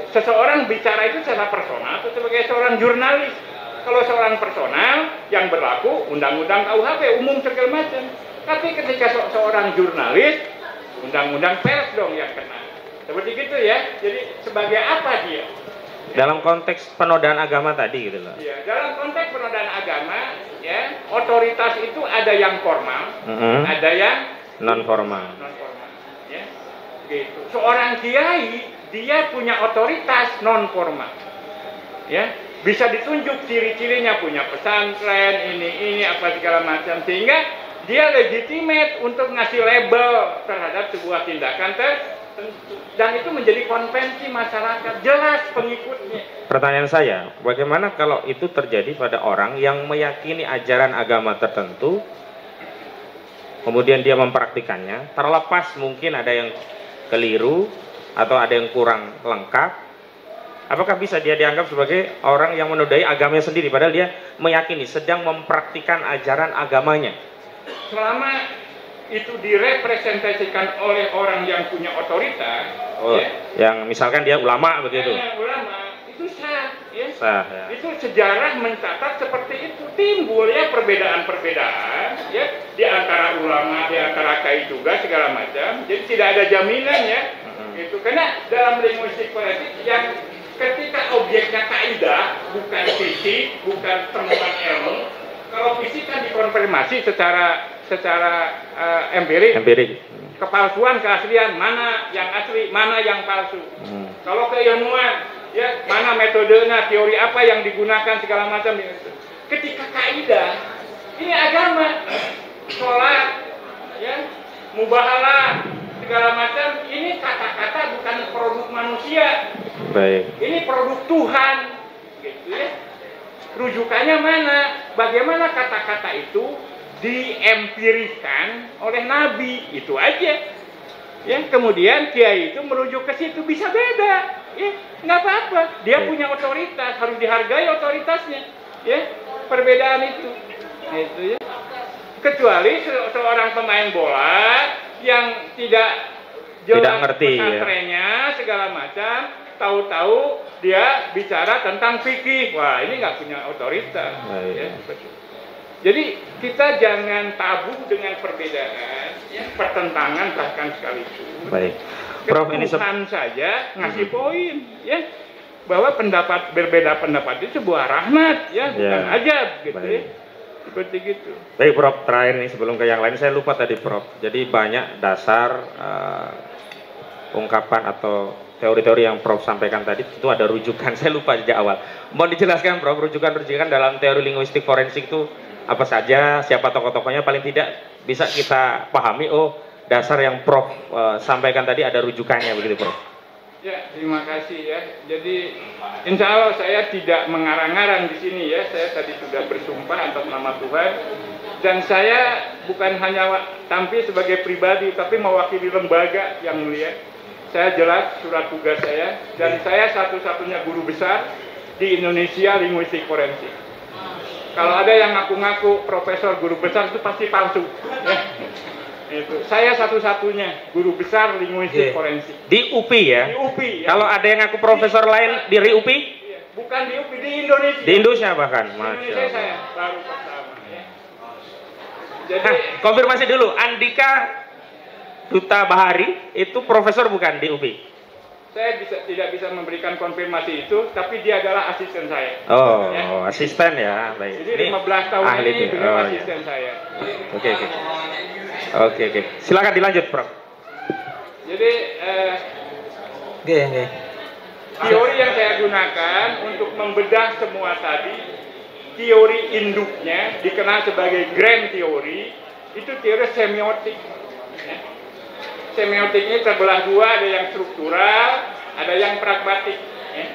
Seseorang bicara itu secara personal atau sebagai seorang jurnalis. Kalau seorang personal yang berlaku undang-undang KUHP umum segala macam. Tapi ketika seorang jurnalis, undang-undang pers dong yang kena. Seperti gitu, ya. Jadi sebagai apa dia? Dalam konteks penodaan agama tadi gitu loh. Ya, dalam konteks penodaan agama, ya, otoritas itu ada yang formal, ada yang non formal. Ya, gitu. Seorang kiai dia punya otoritas non formal, ya, bisa ditunjuk ciri-cirinya, punya pesantren, ini apa segala macam, sehingga dia legitimate untuk ngasih label terhadap sebuah tindakan tertentu. Dan itu menjadi konvensi masyarakat, jelas pengikutnya. Pertanyaan saya, bagaimana kalau itu terjadi pada orang yang meyakini ajaran agama tertentu, kemudian dia mempraktikannya, terlepas mungkin ada yang keliru atau ada yang kurang lengkap, apakah bisa dia dianggap sebagai orang yang menodai agamanya sendiri, padahal dia meyakini sedang mempraktikkan ajaran agamanya? Selama itu direpresentasikan oleh orang yang punya otoritas, ya, yang misalkan dia ulama begitu. Ulama itu sah, ya. Sah, ya. Itu sejarah mencatat seperti itu, timbul, ya, perbedaan-perbedaan, ya, di antara ulama, di antara kiai juga segala macam. Jadi tidak ada jaminan, ya, gitu. Karena dalam linguistik forensik yang ketika objeknya kaidah, bukan fisik, bukan temuan ilmu. Kalau fisik kan dikonfirmasi secara empirik. Kepalsuan, keaslian, mana yang asli, mana yang palsu. Kalau keilmuan, ya, mana metodenya, teori apa yang digunakan segala macam. Ketika kaidah, ini agama, sholat, ya, mubahalah, segala macam, ini kata-kata bukan produk manusia. Baik. Ini produk Tuhan, gitu, ya. Rujukannya mana? Bagaimana kata-kata itu diempirikan oleh Nabi, itu aja. Ya, kemudian kiai itu merujuk ke situ, bisa beda, ya, nggak apa-apa. Dia punya otoritas, harus dihargai otoritasnya, ya. Perbedaan itu, ya. Kecuali seorang pemain bola yang tidak ngerti pesantrennya, segala macam, tahu-tahu dia bicara tentang fikih, wah, ini nggak punya otoritas, ya. Jadi kita jangan tabu dengan perbedaan, ya, pertentangan bahkan sekalipun. Baik, Prof, ini Tuhan saja ngasih poin, ya, bahwa berbeda pendapat itu sebuah rahmat, ya, bukan ajab, gitu. Ya. Seperti gitu. Baik, Prof, terakhir nih sebelum ke yang lain, saya lupa tadi, Prof. Jadi banyak dasar ungkapan atau teori-teori yang Prof sampaikan tadi itu ada rujukan. Saya lupa sejak awal. Mohon dijelaskan, Prof, rujukan-rujukan dalam teori linguistik forensik itu apa saja, siapa tokoh-tokohnya, paling tidak bisa kita pahami. Oh, dasar yang Prof sampaikan tadi ada rujukannya, begitu, Prof. Ya, terima kasih ya. Jadi insya Allah saya tidak mengarang-arang di sini ya. Saya tadi sudah bersumpah atas nama Tuhan. Dan saya bukan hanya tampil sebagai pribadi, tapi mewakili lembaga yang mulia. Saya jelas surat tugas saya, dan saya satu-satunya guru besar di Indonesia linguistik forensik. Kalau ada yang ngaku-ngaku profesor guru besar itu pasti palsu. Ya. Itu. Saya satu-satunya guru besar linguistik forensik. Di UPI ya? Di UPI. Ya. Kalau ada yang ngaku profesor lain di UPI? Bukan di UPI, di Indonesia. Di Indonesia bahkan? Di Indonesia saya baru pertama. Ya. Jadi, konfirmasi dulu, Andika Duta Bahari itu profesor bukan di UPI? Saya tidak bisa memberikan konfirmasi itu, tapi dia adalah asisten saya. Oh, ya. Asisten ya, baik. Jadi 15 tahun ini beliau asisten saya. Oke. Silakan dilanjut, Prof. Jadi, teori yang saya gunakan untuk membedah semua tadi, teori induknya dikenal sebagai grand teori, itu teori semiotik. Ya. Semiotik ini terbelah dua, ada yang struktural, ada yang pragmatik. Ya.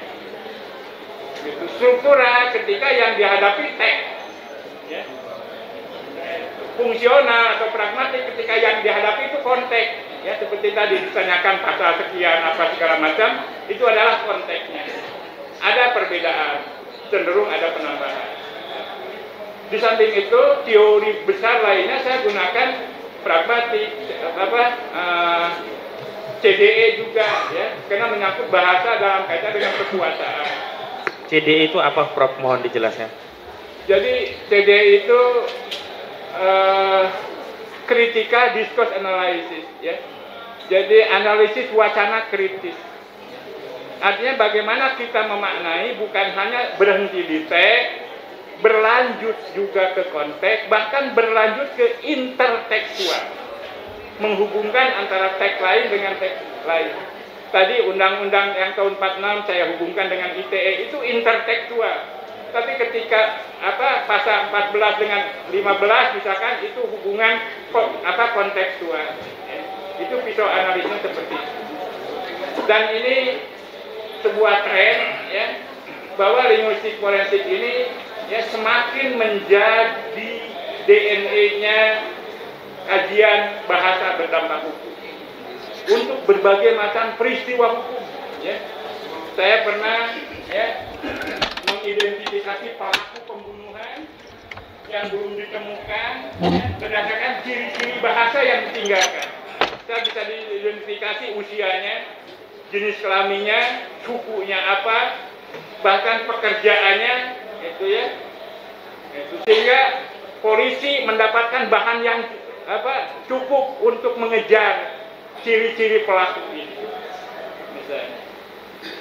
Gitu. Struktural ketika yang dihadapi teks, ya. Fungsional atau pragmatik ketika yang dihadapi itu konteks, ya, seperti tadi ditanyakan pasal sekian apa segala macam, itu adalah konteksnya. Ada perbedaan, cenderung ada penambahan. Di samping itu teori besar lainnya saya gunakan pragmatik, CDE juga, ya, karena menyangkut bahasa dalam kaitan dengan kekuasaan. CDE itu apa, Prof? Mohon dijelaskan. Jadi CDE itu critical discourse analysis, ya. Jadi analisis wacana kritis. Artinya bagaimana kita memaknai, bukan hanya berhenti di teks, berlanjut juga ke konteks, bahkan berlanjut ke intertekstual, menghubungkan antara teks lain dengan teks lain. Tadi undang-undang yang tahun 46 saya hubungkan dengan ITE, itu intertekstual. Tapi ketika pasal 14 dengan 15 misalkan, itu hubungan kontekstual. Itu pisau analisnya seperti itu. Dan ini sebuah tren, ya, bahwa linguistik forensik ini, ya, semakin menjadi DNA-nya kajian bahasa berdampak hukum untuk berbagai macam peristiwa hukum. Ya. Saya pernah, ya, mengidentifikasi pelaku pembunuhan yang belum ditemukan, ya, berdasarkan ciri-ciri bahasa yang ditinggalkan. Saya bisa diidentifikasi usianya, jenis kelaminnya, sukunya apa, bahkan pekerjaannya, itu ya. Sehingga polisi mendapatkan bahan yang cukup untuk mengejar ciri-ciri pelaku ini, misalnya.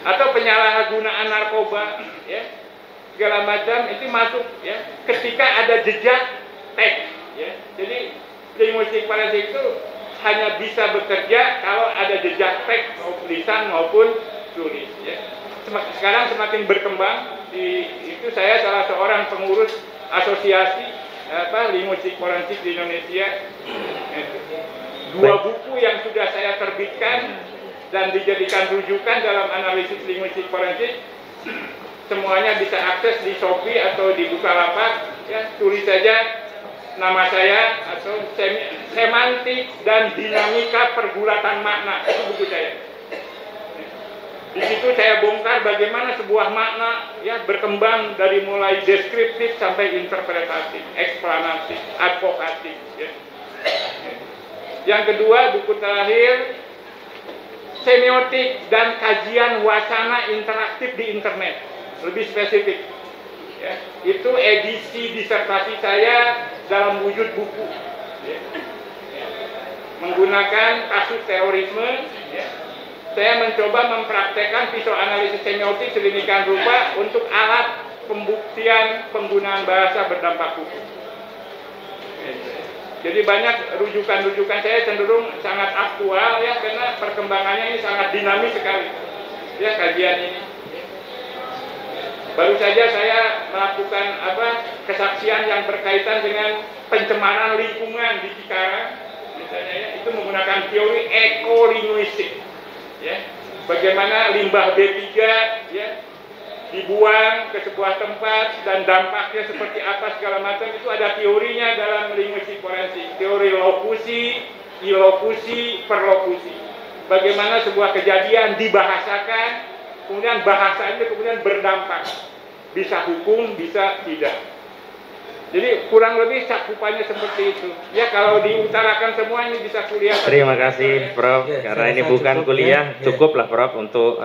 Atau penyalahgunaan narkoba, ya, segala macam itu masuk, ya, ketika ada jejak teks, ya. Jadi linguistik forensik itu hanya bisa bekerja kalau ada jejak teks, maupun lisan maupun tulis, ya. Sekarang semakin berkembang. Itu saya salah seorang pengurus asosiasi linguistik forensik di Indonesia. 2 buku yang sudah saya terbitkan dan dijadikan rujukan dalam analisis linguistik forensik, semuanya bisa akses di Shopee atau di Bukalapak, ya, tulis saja nama saya atau semantik dan dinamika pergulatan makna, itu buku saya. Di situ saya bongkar bagaimana sebuah makna, ya, berkembang dari mulai deskriptif sampai interpretatif, eksplanatif, advokatif, ya. Yang kedua, buku terakhir, semiotik dan kajian wacana interaktif di internet, lebih spesifik. ya, itu edisi disertasi saya dalam wujud buku, ya. Menggunakan kasus terorisme, ya. Saya mencoba mempraktekkan psikoanalisis semiotik sedemikian rupa untuk alat pembuktian penggunaan bahasa berdampak hukum. Jadi banyak rujukan-rujukan saya cenderung sangat aktual ya, karena perkembangannya ini sangat dinamis sekali ya kajian ini. Baru saja saya melakukan kesaksian yang berkaitan dengan pencemaran lingkungan di Cikarang, misalnya ya, itu menggunakan teori ekolinguistik, ya, bagaimana limbah B3 ya dibuang ke sebuah tempat dan dampaknya seperti apa segala macam, itu ada teorinya dalam linguistik forensik, teori lokusi, ilokusi, perlokusi. Bagaimana sebuah kejadian dibahasakan, kemudian bahasanya kemudian berdampak, bisa hukum, bisa tidak. Jadi kurang lebih cakupannya seperti itu. Ya kalau diutarakan semua ini bisa kuliah. Terima kasih Prof. Ya, karena ini bukan kuliah, cukuplah Prof untuk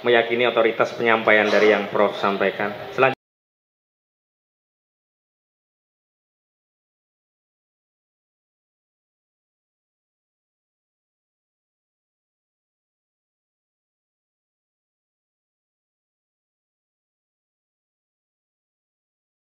meyakini otoritas penyampaian dari yang Prof sampaikan. Selanjutnya